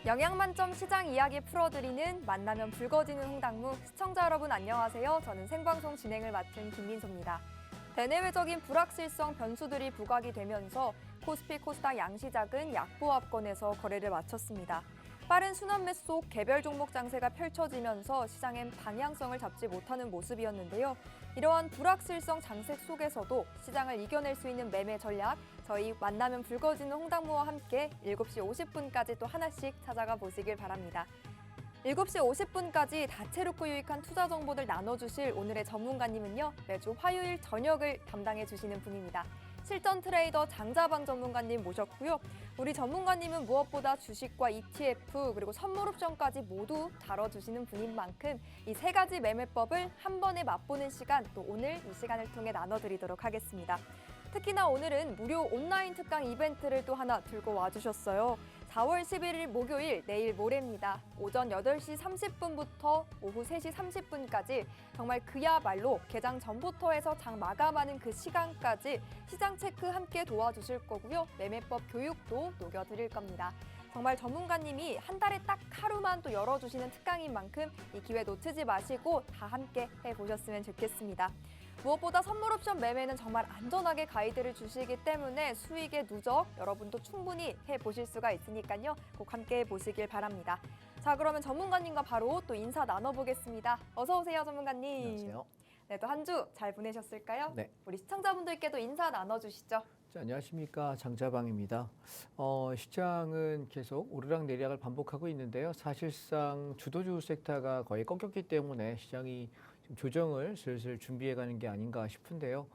영양만점 시장 이야기 풀어드리는 만나면 붉어지는 홍당무. 시청자 여러분 안녕하세요. 저는 생방송 진행을 맡은 김민소입니다. 대내외적인 불확실성 변수들이 부각이 되면서 코스피 코스닥 양시장은 약보합권에서 거래를 마쳤습니다. 빠른 순환매 속 개별 종목 장세가 펼쳐지면서 시장엔 방향성을 잡지 못하는 모습이었는데요. 이러한 불확실성 장세 속에서도 시장을 이겨낼 수 있는 매매 전략, 저희 만나면 붉어지는 홍당무와 함께 7시 50분까지 또 하나씩 찾아가 보시길 바랍니다. 7시 50분까지 다채롭고 유익한 투자 정보들 나눠주실 오늘의 전문가님은요. 매주 화요일 저녁을 담당해 주시는 분입니다. 실전 트레이더 장자방 전문가님 모셨고요. 우리 전문가님은 무엇보다 주식과 ETF 그리고 선물 옵션까지 모두 다뤄주시는 분인 만큼 이 세 가지 매매법을 한 번에 맛보는 시간 또 오늘 이 시간을 통해 나눠드리도록 하겠습니다. 특히나 오늘은 무료 온라인 특강 이벤트를 또 하나 들고 와주셨어요. 4월 11일 목요일 내일 모레입니다. 오전 8시 30분부터 오후 3시 30분까지 정말 그야말로 개장 전부터 해서 장 마감하는 그 시간까지 시장 체크 함께 도와주실 거고요. 매매법 교육도 녹여드릴 겁니다. 정말 전문가님이 한 달에 딱 하루만 또 열어주시는 특강인 만큼 이 기회 놓치지 마시고 다 함께 해보셨으면 좋겠습니다. 무엇보다 선물 옵션 매매는 정말 안전하게 가이드를 주시기 때문에 수익의 누적 여러분도 충분히 해보실 수가 있으니까요. 꼭 함께 해보시길 바랍니다. 자, 그러면 전문가님과 바로 또 인사 나눠보겠습니다. 어서 오세요, 전문가님. 안녕하세요. 네, 또 한 주 잘 보내셨을까요? 네. 우리 시청자분들께도 인사 나눠주시죠. 자, 안녕하십니까. 장자방입니다. 시장은 계속 오르락내리락을 반복하고 있는데요. 사실상 주도주 섹터가 거의 꺾였기 때문에 시장이 좀 조정을 슬슬 준비해가는 게 아닌가 싶은데요.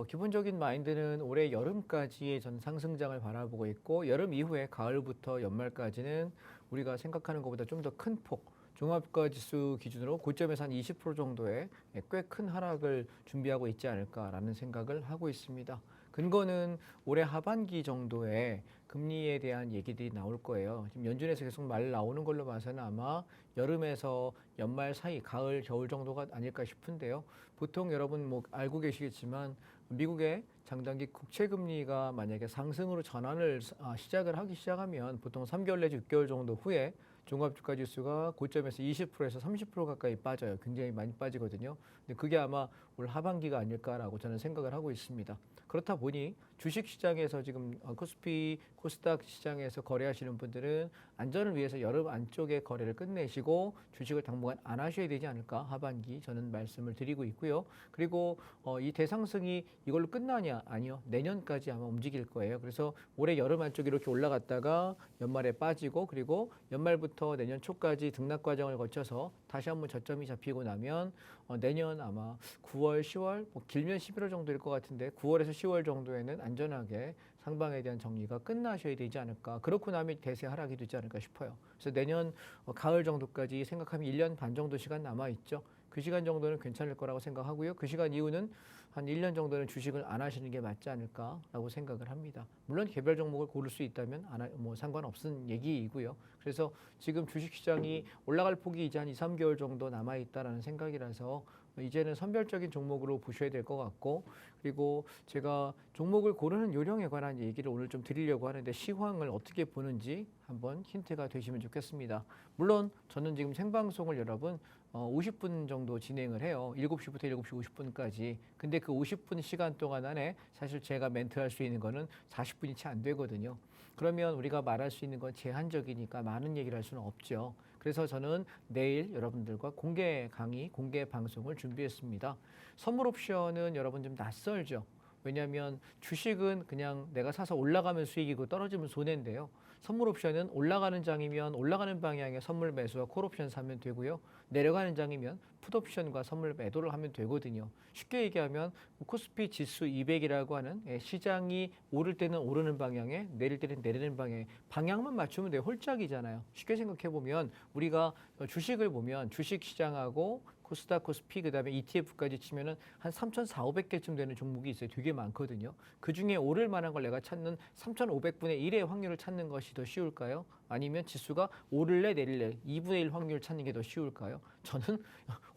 기본적인 마인드는 올해 여름까지의 전 상승장을 바라보고 있고 여름 이후에 가을부터 연말까지는 우리가 생각하는 것보다 좀 더 큰 폭, 종합가지수 기준으로 고점에서 한 20% 정도의 꽤 큰 하락을 준비하고 있지 않을까라는 생각을 하고 있습니다. 근거는 올해 하반기 정도에 금리에 대한 얘기들이 나올 거예요. 지금 연준에서 계속 말 나오는 걸로 봐서는 아마 여름에서 연말 사이, 가을, 겨울 정도가 아닐까 싶은데요. 보통 여러분 뭐 알고 계시겠지만 미국의 장단기 국채 금리가 만약에 상승으로 전환을 시작을 시작하면 보통 3개월 내지 6개월 정도 후에 종합주가지수가 고점에서 20%에서 30% 가까이 빠져요. 굉장히 많이 빠지거든요. 근데 그게 아마 올 하반기가 아닐까라고 저는 생각을 하고 있습니다. 그렇다 보니 주식시장에서 지금 코스피, 코스닥 시장에서 거래하시는 분들은 안전을 위해서 여름 안쪽에 거래를 끝내시고 주식을 당분간 안 하셔야 되지 않을까 하반기 저는 말씀을 드리고 있고요. 그리고 이 대상승이 이걸로 끝나냐? 아니요. 내년까지 아마 움직일 거예요. 그래서 올해 여름 안쪽에 이렇게 올라갔다가 연말에 빠지고 그리고 연말부터 내년 초까지 등락 과정을 거쳐서 다시 한번 저점이 잡히고 나면 내년 아마 9월, 10월, 뭐 길면 11월 정도일 것 같은데 9월에서 10월 정도에는 안전하게 상방에 대한 정리가 끝나셔야 되지 않을까. 그렇고 나면 대세 하락이 되지 않을까 싶어요. 그래서 내년 가을 정도까지 생각하면 1년 반 정도 시간 남아있죠. 그 시간 정도는 괜찮을 거라고 생각하고요. 그 시간 이후는 한 1년 정도는 주식을 안 하시는 게 맞지 않을까라고 생각을 합니다. 물론 개별 종목을 고를 수 있다면 뭐 상관없는 얘기이고요. 그래서 지금 주식시장이 올라갈 폭이 이제 한 2, 3개월 정도 남아있다라는 생각이라서 이제는 선별적인 종목으로 보셔야 될 것 같고 그리고 제가 종목을 고르는 요령에 관한 얘기를 오늘 좀 드리려고 하는데 시황을 어떻게 보는지 한번 힌트가 되시면 좋겠습니다. 물론 저는 지금 생방송을 여러분 50분 정도 진행을 해요. 7시부터 7시 50분까지. 근데 그 50분 시간 동안 안에 사실 제가 멘트할 수 있는 거는 40분이 채 안 되거든요. 그러면 우리가 말할 수 있는 건 제한적이니까 많은 얘기를 할 수는 없죠. 그래서 저는 내일 여러분들과 공개 강의, 공개 방송을 준비했습니다. 선물 옵션은 여러분 좀 낯설죠. 왜냐하면 주식은 그냥 내가 사서 올라가면 수익이고 떨어지면 손해인데요. 선물 옵션은 올라가는 장이면 올라가는 방향의 선물 매수와 콜 옵션 사면 되고요. 내려가는 장이면 풋 옵션과 선물 매도를 하면 되거든요. 쉽게 얘기하면 코스피 지수 200이라고 하는 시장이 오를 때는 오르는 방향에 내릴 때는 내리는 방향에 방향만 맞추면 돼요. 홀짝이잖아요. 쉽게 생각해 보면 우리가 주식을 보면 주식 시장하고 코스닥, 코스피 그다음에 ETF까지 치면은 한 3,400개쯤 되는 종목이 있어요. 되게 많거든요. 그중에 오를 만한 걸 내가 찾는 3,500분의 1의 확률을 찾는 것이 더 쉬울까요? 아니면 지수가 오를래 내릴래 2분의 1 확률을 찾는 게 더 쉬울까요? 저는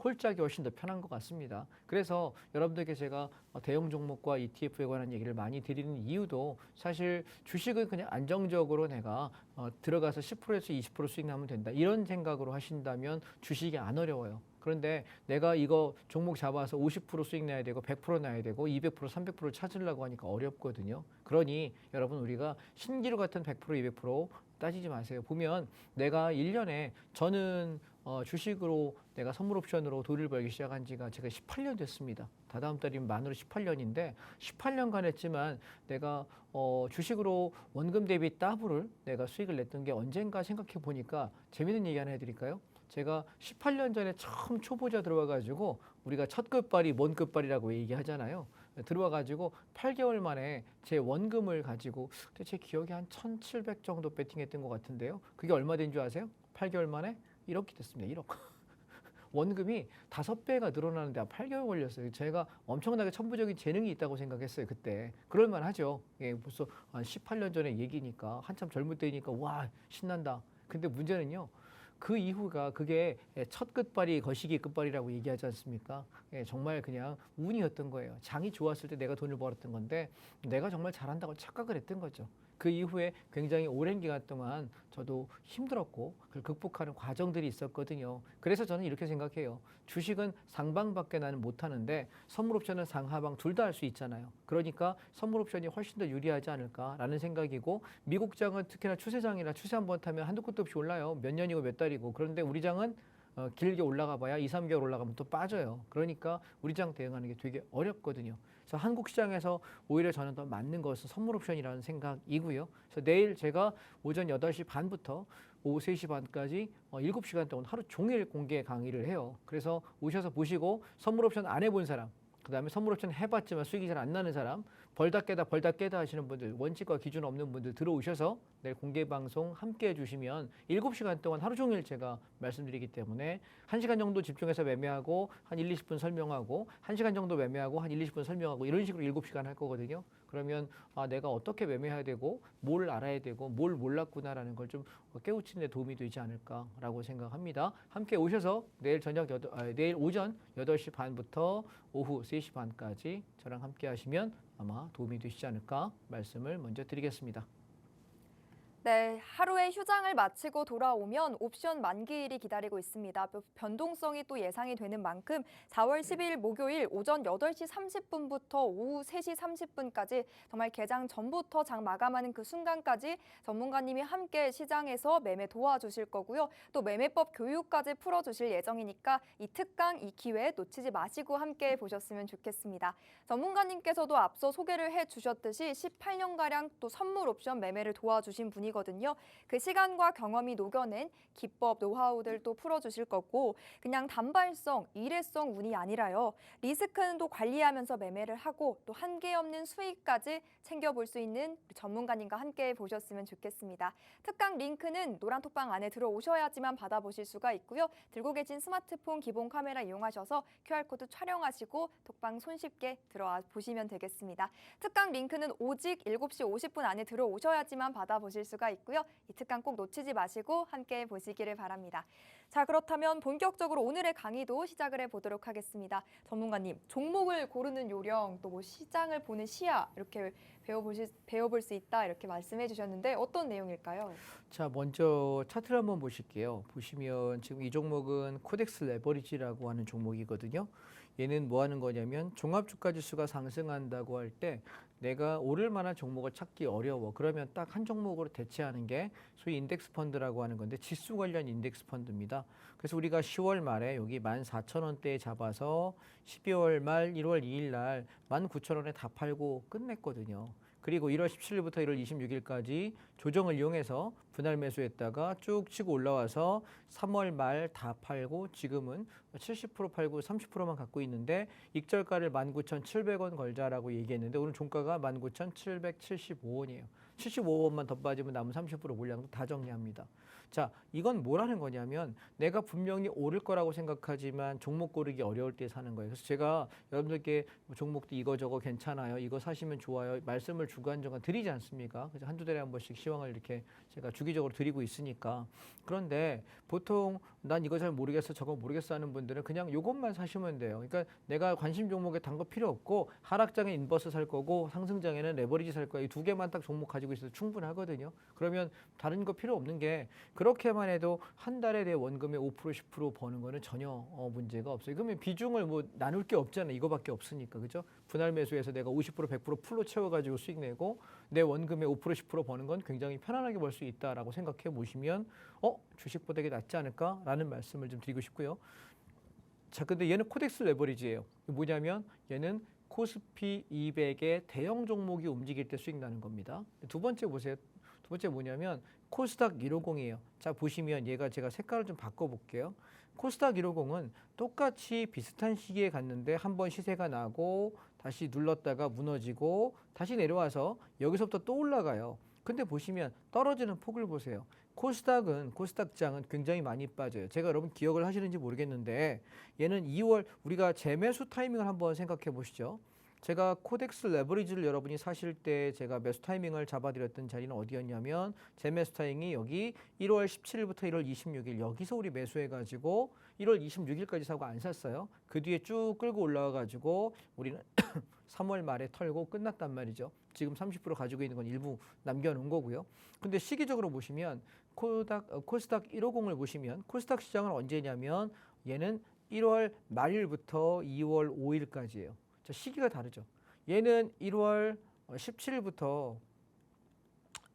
홀짝이 훨씬 더 편한 것 같습니다. 그래서 여러분들께 제가 대형 종목과 ETF에 관한 얘기를 많이 드리는 이유도 사실 주식은 그냥 안정적으로 내가 들어가서 10%에서 20% 수익 나면 된다. 이런 생각으로 하신다면 주식이 안 어려워요. 그런데 내가 이거 종목 잡아서 50% 수익 내야 되고 100% 나야 되고 200%, 300%를 찾으려고 하니까 어렵거든요. 그러니 여러분 우리가 신기루 같은 100%, 200% 따지지 마세요. 보면 내가 1년에 저는 주식으로 내가 선물 옵션으로 돈을 벌기 시작한 지가 제가 18년 됐습니다. 다다음 달이면 만으로 18년인데 18년간 했지만 내가 주식으로 원금 대비 더블을 내가 수익을 냈던 게 언젠가 생각해 보니까 재밌는 얘기 하나 해드릴까요? 제가 18년 전에 처음 초보자 들어와가지고 우리가 첫 끝발이 먼 끝발이라고 얘기하잖아요. 들어와가지고 8개월 만에 제 원금을 가지고 제 기억에 한 1,700 정도 배팅했던 것 같은데요. 그게 얼마 된 줄 아세요? 8개월 만에 1억이 됐습니다. 1억. 원금이 5배가 늘어나는데 8개월 걸렸어요. 제가 엄청나게 천부적인 재능이 있다고 생각했어요. 그때. 그럴만 하죠. 예, 벌써 한 18년 전의 얘기니까 한참 젊을 때니까 와 신난다. 근데 문제는요. 그 이후가 그게 첫 끝발이 거시기 끝발이라고 얘기하지 않습니까? 예, 정말 그냥 운이었던 거예요. 장이 좋았을 때 내가 돈을 벌었던 건데 내가 정말 잘한다고 착각을 했던 거죠. 그 이후에 굉장히 오랜 기간 동안 저도 힘들었고 그걸 극복하는 과정들이 있었거든요. 그래서 저는 이렇게 생각해요. 주식은 상방밖에 나는 못하는데 선물 옵션은 상하방 둘 다 할 수 있잖아요. 그러니까 선물 옵션이 훨씬 더 유리하지 않을까라는 생각이고 미국장은 특히나 추세장이라 추세 한번 타면 한도 끝도 없이 올라요. 몇 년이고 몇 달이고. 그런데 우리 장은 길게 올라가 봐야 2, 3개월 올라가면 또 빠져요. 그러니까 우리 장 대응하는 게 되게 어렵거든요. 그래서 한국 시장에서 오히려 저는 더 맞는 것은 선물 옵션이라는 생각이고요. 그래서 내일 제가 오전 8시 반부터 오후 3시 반까지 7시간 동안 하루 종일 공개 강의를 해요. 그래서 오셔서 보시고 선물 옵션 안 해본 사람, 그다음에 선물 옵션 해봤지만 수익이 잘 안 나는 사람, 벌다 깨다 하시는 분들, 원칙과 기준 없는 분들 들어오셔서 내일 공개 방송 함께 해주시면 7시간 동안 하루 종일 제가 말씀드리기 때문에 1시간 정도 집중해서 매매하고 한 1, 20분 설명하고 1시간 정도 매매하고 한 1, 20분 설명하고 이런 식으로 7시간 할 거거든요. 그러면 내가 어떻게 매매해야 되고 뭘 알아야 되고 뭘 몰랐구나라는 걸 좀 깨우치는 데 도움이 되지 않을까라고 생각합니다. 함께 오셔서 내일 오전 8시 반부터 오후 3시 반까지 저랑 함께 하시면 아마 도움이 되시지 않을까 말씀을 먼저 드리겠습니다. 네, 하루의 휴장을 마치고 돌아오면 옵션 만기일이 기다리고 있습니다. 변동성이 또 예상이 되는 만큼 4월 12일 목요일 오전 8시 30분부터 오후 3시 30분까지 정말 개장 전부터 장 마감하는 그 순간까지 전문가님이 함께 시장에서 매매 도와주실 거고요. 또 매매법 교육까지 풀어주실 예정이니까 이 특강, 이 기회 놓치지 마시고 함께 보셨으면 좋겠습니다. 전문가님께서도 앞서 소개를 해주셨듯이 18년가량 또 선물 옵션 매매를 도와주신 분이거든요. 그 시간과 경험이 녹여낸 기법, 노하우들도 풀어주실 거고 그냥 단발성, 일회성 운이 아니라요. 리스크는 또 관리하면서 매매를 하고 또 한계 없는 수익까지 챙겨볼 수 있는 우리 전문가님과 함께 보셨으면 좋겠습니다. 특강 링크는 노란톡방 안에 들어오셔야지만 받아보실 수가 있고요. 들고 계신 스마트폰 기본 카메라 이용하셔서 QR코드 촬영하시고 톡방 손쉽게 들어와 보시면 되겠습니다. 특강 링크는 오직 7시 50분 안에 들어오셔야지만 받아보실 수가 있고요. 이 특강 꼭 놓치지 마시고 함께 보시기를 바랍니다. 자, 그렇다면 본격적으로 오늘의 강의도 시작을 해보도록 하겠습니다. 전문가님, 종목을 고르는 요령, 또 뭐 시장을 보는 시야 이렇게 배워볼 수 있다 이렇게 말씀해 주셨는데 어떤 내용일까요? 자, 먼저 차트를 한번 보실게요. 보시면 지금 이 종목은 코덱스 레버리지라고 하는 종목이거든요. 얘는 뭐 하는 거냐면 종합주가지수가 상승한다고 할 때 내가 오를 만한 종목을 찾기 어려워. 그러면 딱 한 종목으로 대체하는 게 소위 인덱스 펀드라고 하는 건데 지수 관련 인덱스 펀드입니다. 그래서 우리가 10월 말에 여기 14,000원대에 잡아서 12월 말 1월 2일 날 19,000원에 다 팔고 끝냈거든요. 그리고 1월 17일부터 1월 26일까지 조정을 이용해서 분할 매수했다가 쭉 치고 올라와서 3월 말 다 팔고 지금은 70% 팔고 30%만 갖고 있는데 익절가를 19,700원 걸자라고 얘기했는데 오늘 종가가 19,775원이에요. 75원만 더 빠지면 남은 30% 물량도 다 정리합니다. 자, 이건 뭐라는 거냐면 내가 분명히 오를 거라고 생각하지만 종목 고르기 어려울 때 사는 거예요. 그래서 제가 여러분들께 뭐 종목도 이거 괜찮아요. 이거 사시면 좋아요. 말씀을 주간저간 드리지 않습니까? 그래서 한두 달에 한 번씩 시황을 이렇게 제가 주기적으로 드리고 있으니까. 그런데 보통 난 이거 잘 모르겠어 저거 모르겠어 하는 분들은 그냥 이것만 사시면 돼요. 그러니까 내가 관심 종목에 단 거 필요 없고 하락장에 인버스 살 거고 상승장에는 레버리지 살 거야. 이 두 개만 딱 종목 가지고 있어도 충분하거든요. 그러면 다른 거 필요 없는 게 그렇게만 해도 한 달에 내 원금의 5% 10% 버는 거는 전혀 문제가 없어요. 그러면 비중을 뭐 나눌 게 없잖아요. 이거밖에 없으니까. 그죠? 분할 매수해서 내가 50% 100% 풀로 채워가지고 수익 내고 내 원금의 5% 10% 버는 건 굉장히 편안하게 벌 수 있다라고 생각해 보시면 주식보다 이게 낫지 않을까라는 말씀을 좀 드리고 싶고요. 자, 근데 얘는 코덱스 레버리지예요. 뭐냐면 얘는 코스피 200의 대형 종목이 움직일 때 수익 나는 겁니다. 두 번째 보세요. 두 번째 뭐냐면 코스닥 150이에요. 자, 보시면 얘가 제가 색깔을 좀 바꿔볼게요. 코스닥 150은 똑같이 비슷한 시기에 갔는데 한번 시세가 나고 다시 눌렀다가 무너지고 다시 내려와서 여기서부터 또 올라가요. 근데 보시면 떨어지는 폭을 보세요. 코스닥장은 굉장히 많이 빠져요. 제가 여러분 기억을 하시는지 모르겠는데 얘는 2월 우리가 재매수 타이밍을 한번 생각해 보시죠. 제가 코덱스 레버리지를 여러분이 사실 때 제가 매수 타이밍을 잡아드렸던 자리는 어디였냐면 재매수 타이밍이 여기 1월 17일부터 1월 26일 여기서 우리 매수해가지고 1월 26일까지 사고 안 샀어요. 그 뒤에 쭉 끌고 올라와가지고 우리는 3월 말에 털고 끝났단 말이죠. 지금 30% 가지고 있는 건 일부 남겨놓은 거고요. 근데 시기적으로 보시면 코스닥 150을 보시면 코스닥 시장은 언제냐면 얘는 1월 말일부터 2월 5일까지예요. 자, 시기가 다르죠. 얘는 1월 17일부터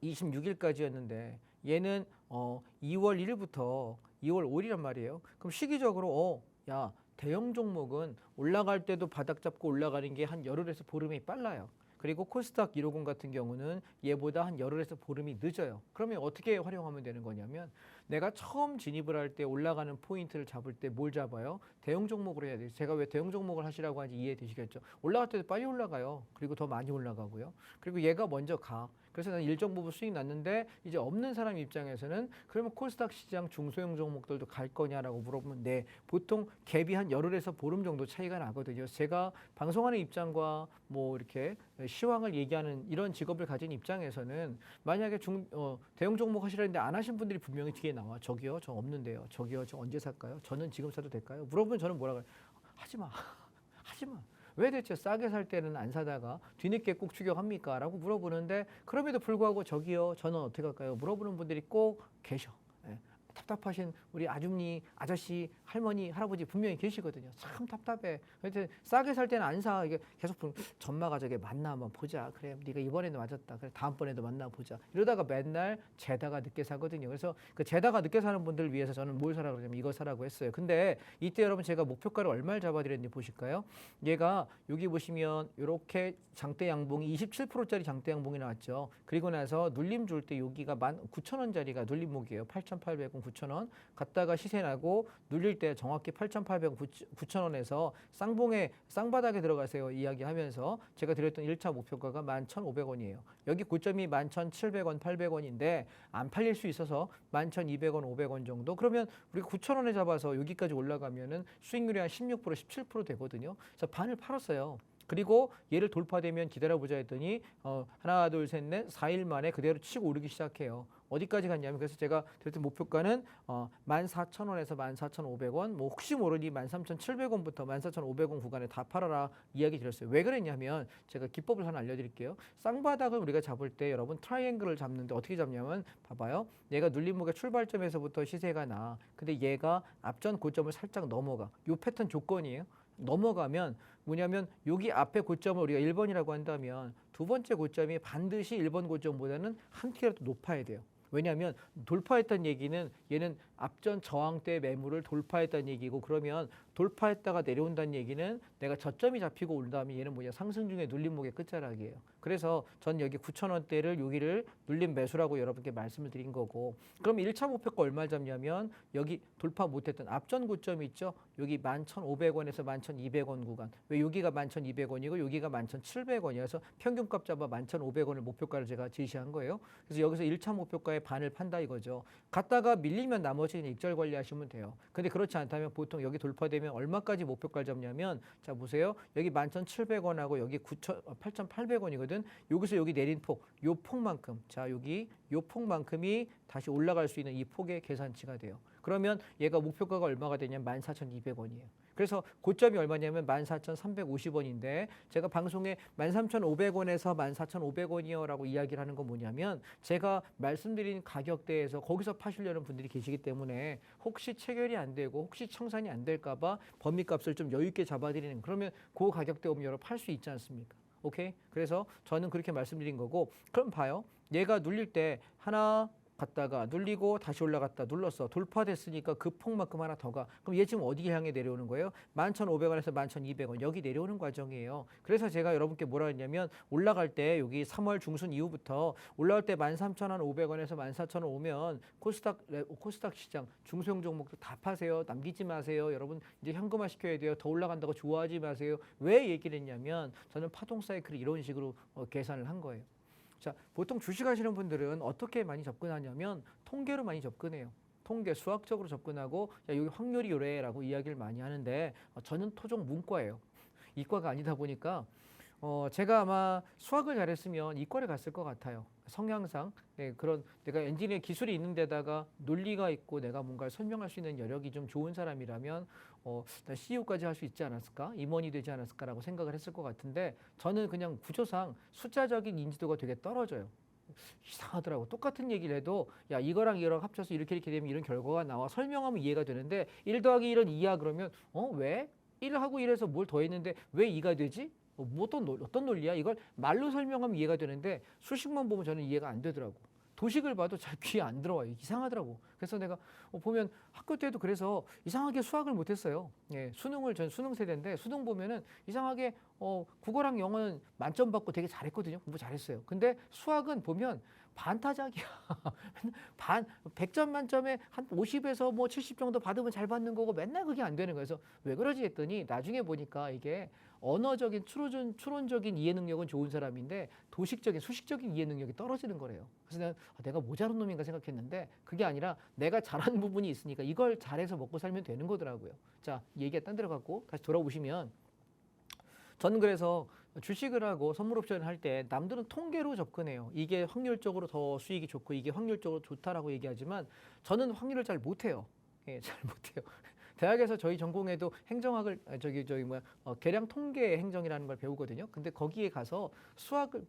26일까지였는데 얘는 2월 1일부터 2월 5일이란 말이에요. 그럼 시기적으로 야, 대형 종목은 올라갈 때도 바닥 잡고 올라가는 게 한 열흘에서 보름이 빨라요. 그리고 코스닥 150 같은 경우는 얘보다 한 열흘에서 보름이 늦어요. 그러면 어떻게 활용하면 되는 거냐면 내가 처음 진입을 할 때 올라가는 포인트를 잡을 때 뭘 잡아요? 대형 종목으로 해야 돼요. 제가 왜 대형 종목을 하시라고 하는지 이해되시겠죠? 올라갈 때도 빨리 올라가요. 그리고 더 많이 올라가고요. 그리고 얘가 먼저 가. 그래서 난 일정 부분 수익 났는데 이제 없는 사람 입장에서는 그러면 코스닥 시장 중소형 종목들도 갈 거냐라고 물어보면 네. 보통 갭이 한 열흘에서 보름 정도 차이가 나거든요. 제가 방송하는 입장과 뭐 이렇게 시황을 얘기하는 이런 직업을 가진 입장에서는 만약에 대형 종목 하시라는데 안 하신 분들이 분명히 뒤에 나와. 저기요, 저 없는데요. 저기요, 저 언제 살까요? 저는 지금 사도 될까요? 물어보면 저는 뭐라 그래요? 하지 마. 하지 마. 왜 대체 싸게 살 때는 안 사다가 뒤늦게 꼭 추격합니까? 라고 물어보는데 그럼에도 불구하고 저기요, 저는 어떻게 할까요? 물어보는 분들이 꼭 계셔. 예. 답답하신 우리 아줌니, 아저씨, 할머니, 할아버지 분명히 계시거든요. 참 답답해. 하여튼 싸게 살 때는 안 사. 이게 계속 전마가 저게 맞나 한번 보자. 그래, 네가 이번에도 맞았다. 그래, 다음번에도 만나보자. 이러다가 맨날 재다가 늦게 사거든요. 그래서 그 재다가 늦게 사는 분들을 위해서 저는 뭘 사라고 그러냐면 이거 사라고 했어요. 근데 이때 여러분 제가 목표가를 얼마를 잡아드렸는지 보실까요? 얘가 여기 보시면 이렇게 장대 양봉이 27%짜리 장대 양봉이 나왔죠. 그리고 나서 눌림 줄 때 여기가 19,000원짜리가 눌림목이에요. 8,800원, 9,000원. 갔다가 시세 나고 눌릴 때 정확히 8,800원, 9,000원에서 쌍바닥에 들어가세요. 이야기하면서 제가 드렸던 1차 목표가가 11,500원이에요. 여기 고점이 11,700원, 800원인데 안 팔릴 수 있어서 11,200원, 500원 정도. 그러면 우리가 9,000원에 잡아서 여기까지 올라가면은 수익률이 한 16%, 17% 되거든요. 그래서 반을 팔았어요. 그리고 얘를 돌파되면 기다려보자 했더니 하나, 둘, 셋, 넷, 4일 만에 그대로 치고 오르기 시작해요. 어디까지 갔냐면 그래서 제가 드렸던 목표가는 14,000원에서 14,500원, 뭐 혹시 모르니 13,700원부터 14,500원 구간에 다 팔아라 이야기 드렸어요. 왜 그랬냐면 제가 기법을 하나 알려드릴게요. 쌍바닥을 우리가 잡을 때 여러분 트라이앵글을 잡는데 어떻게 잡냐면 봐봐요. 얘가 눌림목의 출발점에서부터 시세가 나. 근데 얘가 앞전 고점을 살짝 넘어가. 요 패턴 조건이에요. 넘어가면 뭐냐면 여기 앞에 고점을 우리가 1번이라고 한다면 두 번째 고점이 반드시 1번 고점보다는 한 티라도 높아야 돼요. 왜냐하면 돌파했다는 얘기는 얘는 앞전 저항대 매물을 돌파했다는 얘기고 그러면 돌파했다가 내려온다는 얘기는 내가 저점이 잡히고 온 다음에 얘는 뭐냐 상승 중에 눌림목의 끝자락이에요. 그래서 전 여기 9,000원대를 여기를 눌림 매수라고 여러분께 말씀을 드린 거고 그럼 1차 목표가 얼마 잡냐면 여기 돌파 못했던 앞전 고점이 있죠. 여기 11,500원에서 11,200원 구간. 왜 여기가 11,200원이고 여기가 11,700원이어서 평균값 잡아 11,500원을 목표가를 제가 제시한 거예요. 그래서 여기서 1차 목표가의 반을 판다 이거죠. 갔다가 밀리면 나머지는 익절 관리하시면 돼요. 근데 그렇지 않다면 보통 여기 돌파되면 얼마까지 목표가를 잡냐면 자 보세요. 여기 11,700원하고 여기 8,800원이거든. 여기서 여기 내린 폭, 요 폭만큼. 자 여기 요 폭만큼이 다시 올라갈 수 있는 이 폭의 계산치가 돼요. 그러면 얘가 목표가가 얼마가 되냐면 14,200원이에요. 그래서 고점이 얼마냐면 14,350원인데 제가 방송에 13,500원에서 14,500원이요 라고 이야기를 하는 건 뭐냐면 제가 말씀드린 가격대에서 거기서 파시려는 분들이 계시기 때문에 혹시 체결이 안 되고 혹시 청산이 안 될까 봐 범위값을 좀 여유 있게 잡아드리는 그러면 그 가격대 오면 여러분 팔 수 있지 않습니까? 오케이? 그래서 저는 그렇게 말씀드린 거고 그럼 봐요. 얘가 눌릴 때 하나 갔다가 눌리고 다시 올라갔다 눌렀어. 돌파됐으니까 그 폭만큼 하나 더 가. 그럼 얘 지금 어디에 향해 내려오는 거예요? 11,500원에서 11,200원 여기 내려오는 과정이에요. 그래서 제가 여러분께 뭐라 했냐면 올라갈 때 여기 3월 중순 이후부터 올라갈 때 13,500원에서 14,000원 오면 코스닥 시장 중소형 종목도 다 파세요. 남기지 마세요. 여러분 이제 현금화 시켜야 돼요. 더 올라간다고 좋아하지 마세요. 왜 얘기를 했냐면 저는 파동 사이클을 이런 식으로 계산을 한 거예요. 자, 보통 주식하시는 분들은 어떻게 많이 접근하냐면 통계로 많이 접근해요. 통계, 수학적으로 접근하고 야, 여기 확률이 이래라고 이야기를 많이 하는데 저는 토종 문과예요. 이과가 아니다 보니까 제가 아마 수학을 잘했으면 이과를 갔을 것 같아요. 성향상 그런 내가 엔지니어 기술이 있는 데다가 논리가 있고 내가 뭔가를 설명할 수 있는 여력이 좀 좋은 사람이라면 나 CEO까지 할 수 있지 않았을까? 임원이 되지 않았을까라고 생각을 했을 것 같은데 저는 그냥 구조상 숫자적인 인지도가 되게 떨어져요. 이상하더라고. 똑같은 얘기를 해도 야 이거랑 이거랑 합쳐서 이렇게 되면 이런 결과가 나와. 설명하면 이해가 되는데 1 더하기 1은 2야 그러면 왜? 1하고 1에서 뭘 더했는데 왜 2가 되지? 어떤 논리야? 이걸 말로 설명하면 이해가 되는데 수식만 보면 저는 이해가 안 되더라고. 도식을 봐도 잘 귀에 안 들어와요. 이상하더라고. 그래서 내가 보면 학교 때도 그래서 이상하게 수학을 못했어요. 예, 전 수능 세대인데 수능 보면은 이상하게 국어랑 영어는 만점 받고 되게 잘했거든요. 공부 잘했어요. 근데 수학은 보면 반타작이야. 100점 만점에 한 50에서 뭐 70 정도 받으면 잘 받는 거고 맨날 그게 안 되는 거예요. 그래서 왜 그러지 했더니 나중에 보니까 이게 언어적인 추론적인 이해 능력은 좋은 사람인데 도식적인 수식적인 이해 능력이 떨어지는 거래요. 그래서 내가 모자란 놈인가 생각했는데 그게 아니라 내가 잘하는 부분이 있으니까 이걸 잘해서 먹고 살면 되는 거더라고요. 자, 얘기가 딴 데로 갔고 다시 돌아오시면 저는 그래서 주식을 하고 선물옵션을 할 때 남들은 통계로 접근해요. 이게 확률적으로 더 수익이 좋고 이게 확률적으로 좋다라고 얘기하지만 저는 확률을 잘 못해요. 예, 잘 못해요. 대학에서 저희 전공에도 행정학을 계량 통계 행정이라는 걸 배우거든요. 근데 거기에 가서 수학을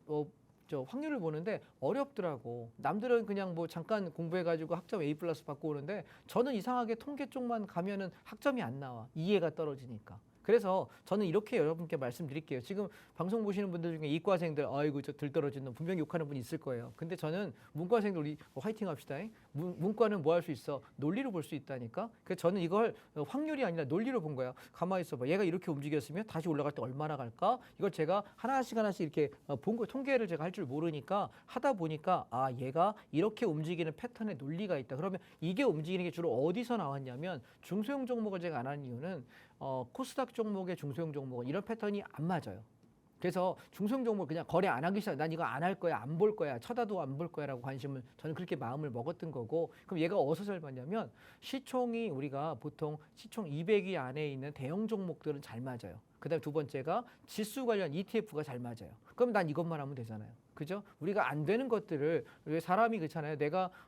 확률을 보는데 어렵더라고. 남들은 그냥 뭐 잠깐 공부해가지고 학점 A+ 받고 오는데 저는 이상하게 통계 쪽만 가면은 학점이 안 나와. 이해가 떨어지니까. 그래서 저는 이렇게 여러분께 말씀드릴게요. 지금 방송 보시는 분들 중에 이과생들 아이고 저 들떨어진 놈 분명히 욕하는 분이 있을 거예요. 근데 저는 문과생들 우리 화이팅 합시다. 문과는 뭐 할 수 있어? 논리로 볼 수 있다니까. 그래서 저는 이걸 확률이 아니라 논리로 본 거야. 가만히 있어봐. 얘가 이렇게 움직였으면 다시 올라갈 때 얼마나 갈까? 이걸 제가 하나씩 이렇게 본 거 통계를 제가 할 줄 모르니까 하다 보니까 아 얘가 이렇게 움직이는 패턴에 논리가 있다. 그러면 이게 움직이는 게 주로 어디서 나왔냐면 중소형 종목을 제가 안 하는 이유는 코스닥 종목의 중소형 종목은 이런 패턴이 안 맞아요. 그래서 중소형 종목 그냥 거래 안 하기 시작. 난 이거 안 할 거야, 안 볼 거야, 쳐다도 안 볼 거야라고 관심을 저는 그렇게 마음을 먹었던 거고. 그럼 얘가 어디서 잘 맞냐면 시총이 우리가 보통 시총 200위 안에 있는 대형 종목들은 잘 맞아요. 그다음 두 번째가 지수 관련 ETF가 잘 맞아요. 그럼 난 이것만 하면 되잖아요. 그죠? 우리가 안 되는 것들을 왜 사람이 그렇잖아요.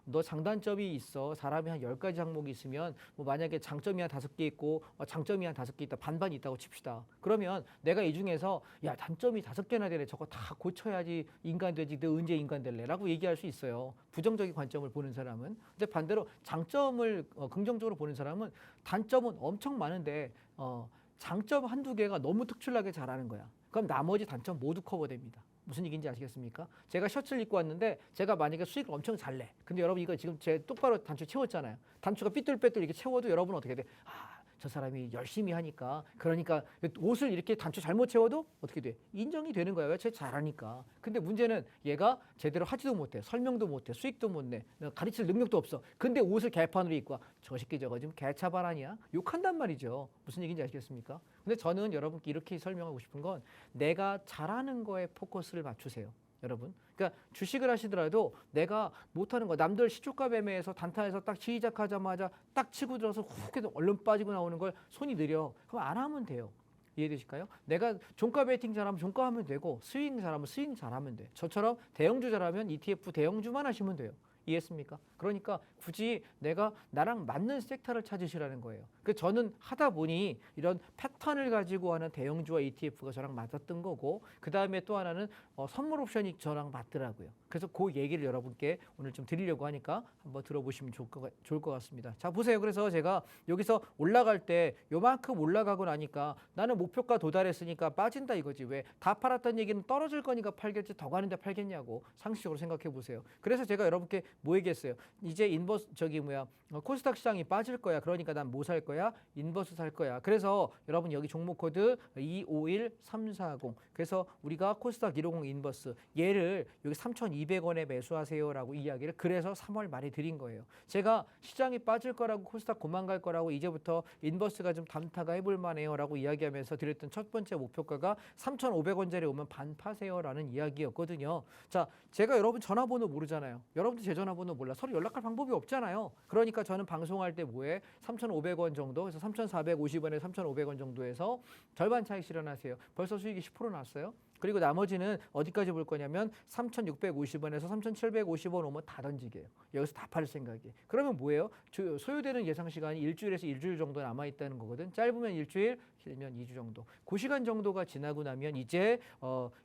너 장단점이 있어. 사람이 한 10가지 항목이 있으면 뭐 만약에 장점이 한 5개 있고 장점이 한 5개 있다. 반반 있다고 칩시다. 그러면 내가 이 중에서 야 단점이 5개나 되네. 저거 다 고쳐야지 인간 되지. 너 언제 인간 될래? 라고 얘기할 수 있어요. 부정적인 관점을 보는 사람은. 근데 반대로 장점을 긍정적으로 보는 사람은 단점은 엄청 많은데 장점 한두 개가 너무 특출나게 잘하는 거야. 그럼 나머지 단점 모두 커버됩니다. 무슨 얘기인지 아시겠습니까? 제가 셔츠를 입고 왔는데 제가 만약에 수익을 엄청 잘 내. 근데 여러분 이거 지금 제 똑바로 단추 채웠잖아요. 단추가 삐뚤빼뚤 이렇게 채워도 여러분 어떻게 돼? 저 사람이 열심히 하니까 그러니까 옷을 이렇게 단추 잘못 채워도 어떻게 돼? 인정이 되는 거야. 왜? 쟤 잘하니까. 근데 문제는 얘가 제대로 하지도 못해. 설명도 못해. 수익도 못 내. 가르칠 능력도 없어. 근데 옷을 개판으로 입고 와. 저 새끼 저거 지금 개차발 아니야? 욕한단 말이죠. 무슨 얘기인지 아시겠습니까? 근데 저는 여러분께 이렇게 설명하고 싶은 건 내가 잘하는 거에 포커스를 맞추세요. 여러분. 그러니까 주식을 하시더라도 내가 못하는 거 남들 시초가 매매에서 단타에서 딱 시작하자마자 딱 치고 들어서 훅 해서 얼른 빠지고 나오는 걸 손이 느려. 그럼 안 하면 돼요. 이해되실까요? 내가 종가 베이팅 잘하면 종가 하면 되고 스윙 잘하면 스윙 잘하면 돼. 저처럼 대형주 잘하면 ETF 대형주만 하시면 돼요. 이해했습니까? 그러니까 굳이 내가 나랑 맞는 섹터를 찾으시라는 거예요. 그 저는 하다 보니 이런 패턴을 가지고 하는 대형주와 ETF가 저랑 맞았던 거고 그 다음에 또 하나는 선물 옵션이 저랑 맞더라고요. 그래서 그 얘기를 여러분께 오늘 좀 드리려고 하니까 한번 들어보시면 좋을 것 같습니다. 자 보세요. 그래서 제가 여기서 올라갈 때 요만큼 올라가고 나니까 나는 목표가 도달했으니까 빠진다 이거지. 왜? 다 팔았다는 얘기는 떨어질 거니까 팔겠지 더 가는데 팔겠냐고 상식적으로 생각해 보세요. 그래서 제가 여러분께 뭐 얘기했어요? 이제 코스닥 시장이 빠질 거야. 그러니까 난 뭐 살 거야? 인버스 살 거야. 그래서 여러분 여기 종목 코드 251340. 그래서 우리가 코스닥 150 인버스 얘를 여기 3,200원에 매수하세요라고 이야기를 그래서 3월 말에 드린 거예요. 제가 시장이 빠질 거라고 코스닥 고만 갈 거라고 이제부터 인버스가 좀 담타가 해볼 만해요라고 이야기하면서 드렸던 첫 번째 목표가가 3,500원짜리 오면 반 파세요라는 이야기였거든요. 자, 제가 여러분 전화번호 모르잖아요. 여러분도 제 전화번호 몰라. 서로 연락할 방법이 없잖아요. 그러니까 저는 방송할 때 뭐해? 3,500원 정도, 그래서 3,450원에 3,500원 정도에서 절반 차익 실현하세요. 벌써 수익이 10% 났어요. 그리고 나머지는 어디까지 볼 거냐면 3,650원에서 3,750원 오면 다 던지게요. 여기서 다 팔 생각이에요. 그러면 뭐예요? 소요되는 예상 시간이 일주일에서 일주일 정도 남아 있다는 거거든. 짧으면 일주일, 길면 2주 정도. 그 시간 정도가 지나고 나면 이제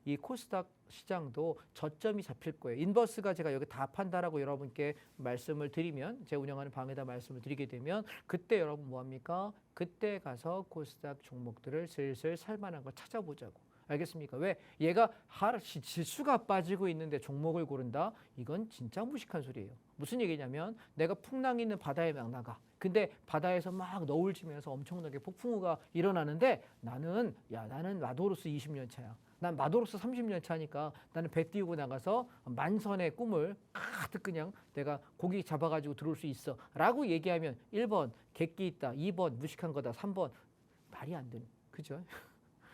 이 코스닥 시장도 저점이 잡힐 거예요. 인버스가 제가 여기 다 판다라고 여러분께 말씀을 드리면 제 운영하는 방에다 말씀을 드리게 되면 그때 여러분 뭐합니까? 그때 가서 코스닥 종목들을 슬슬 살만한 거 찾아보자고. 알겠습니까? 왜? 얘가 지수가 빠지고 있는데 종목을 고른다? 이건 진짜 무식한 소리예요. 무슨 얘기냐면 내가 풍랑 있는 바다에 막 나가. 근데 바다에서 막 너울 지면서 엄청나게 폭풍우가 일어나는데 나는 마도로스 20년 차야. 난 마도로스 30년 차니까 나는 배 띄우고 나가서 만선의 꿈을 가득 그냥 내가 고기 잡아가지고 들어올 수 있어. 라고 얘기하면 1번 객기 있다. 2번 무식한 거다. 3번 말이 안 되는. 그죠?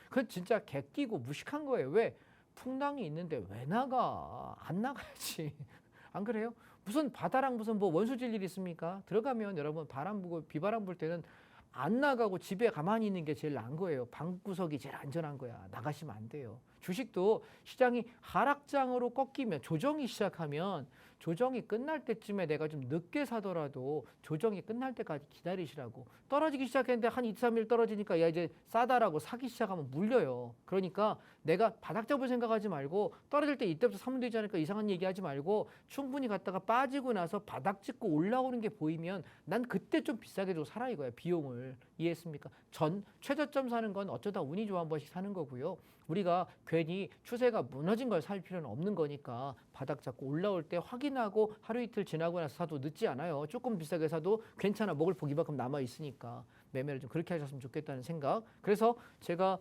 그건 진짜 객기고 무식한 거예요. 왜? 풍랑이 있는데 왜 나가? 안 나가야지. 안 그래요? 무슨 바다랑 무슨 뭐 원수질 일 있습니까? 들어가면 여러분 바람 불고 비바람 불 때는 안 나가고 집에 가만히 있는 게 제일 나은 거예요. 방구석이 제일 안전한 거야. 나가시면 안 돼요. 주식도 시장이 하락장으로 꺾이면 조정이 시작하면 조정이 끝날 때쯤에 내가 좀 늦게 사더라도 조정이 끝날 때까지 기다리시라고. 떨어지기 시작했는데 한 2, 3일 떨어지니까 야 이제 싸다라고 사기 시작하면 물려요. 그러니까 내가 바닥 잡을 생각하지 말고 떨어질 때 이때부터 사면 되지 않을까 이상한 얘기하지 말고 충분히 갔다가 빠지고 나서 바닥 찍고 올라오는 게 보이면 난 그때 좀 비싸게 주고 사라 이거야. 비용을. 이해했습니까? 최저점 사는 건 어쩌다 운이 좋아 한 번씩 사는 거고요. 우리가 괜히 추세가 무너진 걸 살 필요는 없는 거니까 바닥 잡고 올라올 때 확인하고 하루 이틀 지나고 나서 사도 늦지 않아요. 조금 비싸게 사도 괜찮아. 먹을 고기만큼 남아 있으니까 매매를 좀 그렇게 하셨으면 좋겠다는 생각. 그래서 제가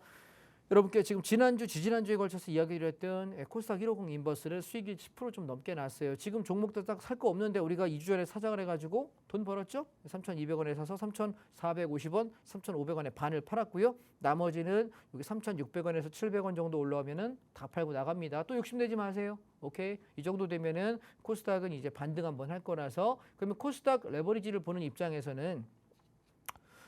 여러분께 지금 지난주, 지지난주에 걸쳐서 이야기를 했던 코스닥 150 인버스를 수익이 10% 좀 넘게 났어요. 지금 종목도 딱 살 거 없는데 우리가 2주 전에 사장을 해가지고 돈 벌었죠? 3,200원에 사서 3,450원, 3,500원에 반을 팔았고요. 나머지는 여기 3,600원에서 700원 정도 올라오면은 다 팔고 나갑니다. 또 욕심내지 마세요. 오케이? 이 정도 되면은 코스닥은 이제 반등 한번 할 거라서 그러면 코스닥 레버리지를 보는 입장에서는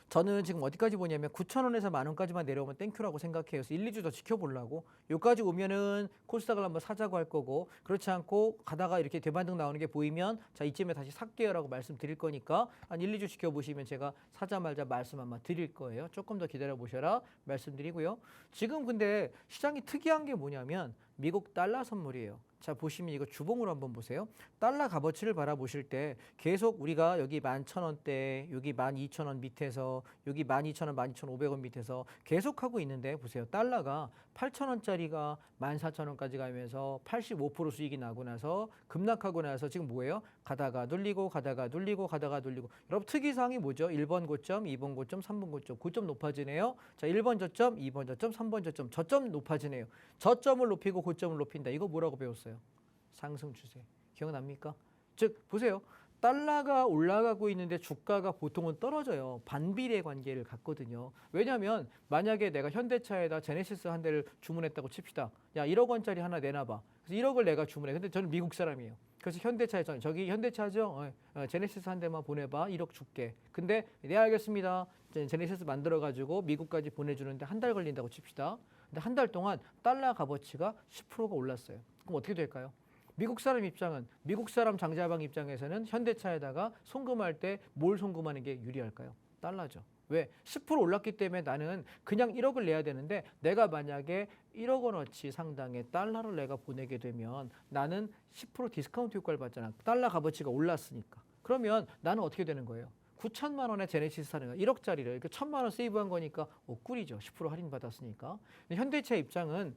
저는 지금 어디까지 보냐면 9,000원에서 10,000원까지만 내려오면 땡큐라고 생각해요. 그래서 1, 2주 더 지켜보려고. 여기까지 오면은 코스닥을 한번 사자고 할 거고 그렇지 않고 가다가 이렇게 대반등 나오는 게 보이면 자 이쯤에 다시 살게요라고 말씀드릴 거니까 한 1, 2주 지켜보시면 제가 사자 말자 말씀 한번 드릴 거예요. 조금 더 기다려 보셔라 말씀드리고요. 지금 근데 시장이 특이한 게 뭐냐면 미국 달러 선물이에요. 자, 보시면 이거 주봉으로 한번 보세요. 달러 값어치를 바라보실 때 계속 우리가 여기 11,000원대, 여기 12,000원 밑에서, 여기 12,000원, 12,500원 밑에서 계속하고 있는데 보세요. 달러가 8,000원짜리가 14,000원까지 가면서 85% 수익이 나고 나서 급락하고 나서 지금 뭐예요? 가다가 눌리고 가다가 눌리고 가다가 눌리고. 여러분 특이사항이 뭐죠? 1번 고점, 2번 고점, 3번 고점. 고점 높아지네요. 자, 1번 저점, 2번 저점, 3번 저점. 저점 높아지네요. 저점을 높이고 고점을 높인다. 이거 뭐라고 배웠어요? 상승 추세. 기억납니까? 즉 보세요. 달러가 올라가고 있는데 주가가 보통은 떨어져요. 반비례 관계를 갖거든요. 왜냐하면 만약에 내가 현대차에다 제네시스 한 대를 주문했다고 칩시다. 야 1억 원짜리 하나 내놔봐. 그래서 1억을 내가 주문해. 근데 저는 미국 사람이에요. 그래서 현대차에 저기 현대차죠. 제네시스 한 대만 보내봐. 1억 줄게. 근데 네 알겠습니다. 제네시스 만들어가지고 미국까지 보내주는데 한 달 걸린다고 칩시다. 근데 한 달 동안 달러 값어치가 10%가 올랐어요. 그럼 어떻게 될까요? 미국 사람 입장은 미국 사람 장자방 입장에서는 현대차에다가 송금할 때 뭘 송금하는 게 유리할까요? 달러죠. 왜? 10% 올랐기 때문에 나는 그냥 1억을 내야 되는데 내가 만약에 1억 원어치 상당의 달러를 내가 보내게 되면 나는 10% 디스카운트 효과를 받잖아. 달러 값어치가 올랐으니까. 그러면 나는 어떻게 되는 거예요? 9천만 원에 제네시스 사는 거야. 1억짜리를 이렇게 1,000만 원 세이브한 거니까 꿀이죠. 10% 할인 받았으니까. 근데 현대차 입장은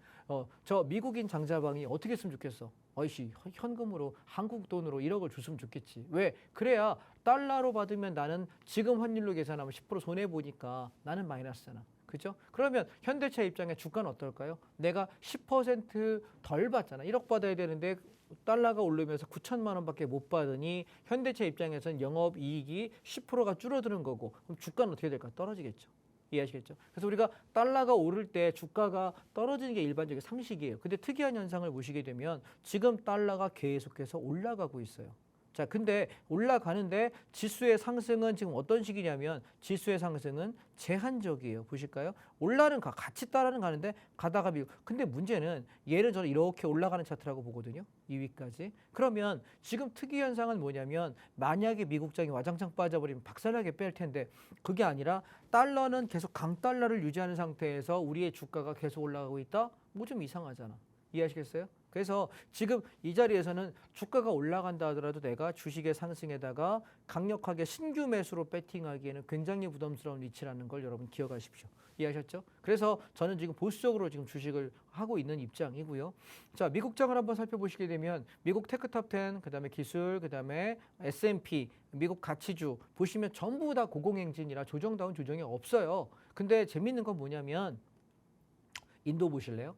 저 미국인 장자방이 어떻게 했으면 좋겠어? 어이씨 현금으로 한국 돈으로 1억을 줬으면 좋겠지. 왜? 그래야 달러로 받으면 나는 지금 환율로 계산하면 10% 손해 보니까 나는 마이너스잖아. 그죠? 그러면 현대차 입장에 주가는 어떨까요? 내가 10%덜 받잖아. 1억 받아야 되는데 달러가 오르면서 9천만 원밖에 못 받으니 현대차 입장에서는 영업이익이 10%가 줄어드는 거고 그럼 주가는 어떻게 될까? 떨어지겠죠. 이해하시겠죠? 그래서 우리가 달러가 오를 때 주가가 떨어지는 게 일반적인 상식이에요. 근데 특이한 현상을 보시게 되면 지금 달러가 계속해서 올라가고 있어요. 자, 근데 올라가는데 지수의 상승은 지금 어떤 식이냐면 지수의 상승은 제한적이에요. 보실까요? 같이 따라는 가는데 가다가 밀고. 근데 문제는 얘를 저는 이렇게 올라가는 차트라고 보거든요. 2위까지. 그러면 지금 특이 현상은 뭐냐면 만약에 미국장이 와장창 빠져버리면 박살나게 뺄 텐데 그게 아니라 달러는 계속 강달러를 유지하는 상태에서 우리의 주가가 계속 올라가고 있다? 뭐 좀 이상하잖아. 이해하시겠어요? 그래서 지금 이 자리에서는 주가가 올라간다 하더라도 내가 주식의 상승에다가 강력하게 신규 매수로 배팅하기에는 굉장히 부담스러운 위치라는 걸 여러분 기억하십시오. 이해하셨죠? 그래서 저는 지금 보수적으로 지금 주식을 하고 있는 입장이고요. 자, 미국장을 한번 살펴보시게 되면 미국 테크탑 10, 그다음에 기술, 그다음에 S&P, 미국 가치주 보시면 전부 다 고공행진이라 조정다운 조정이 없어요. 근데 재밌는 건 뭐냐면 인도 보실래요?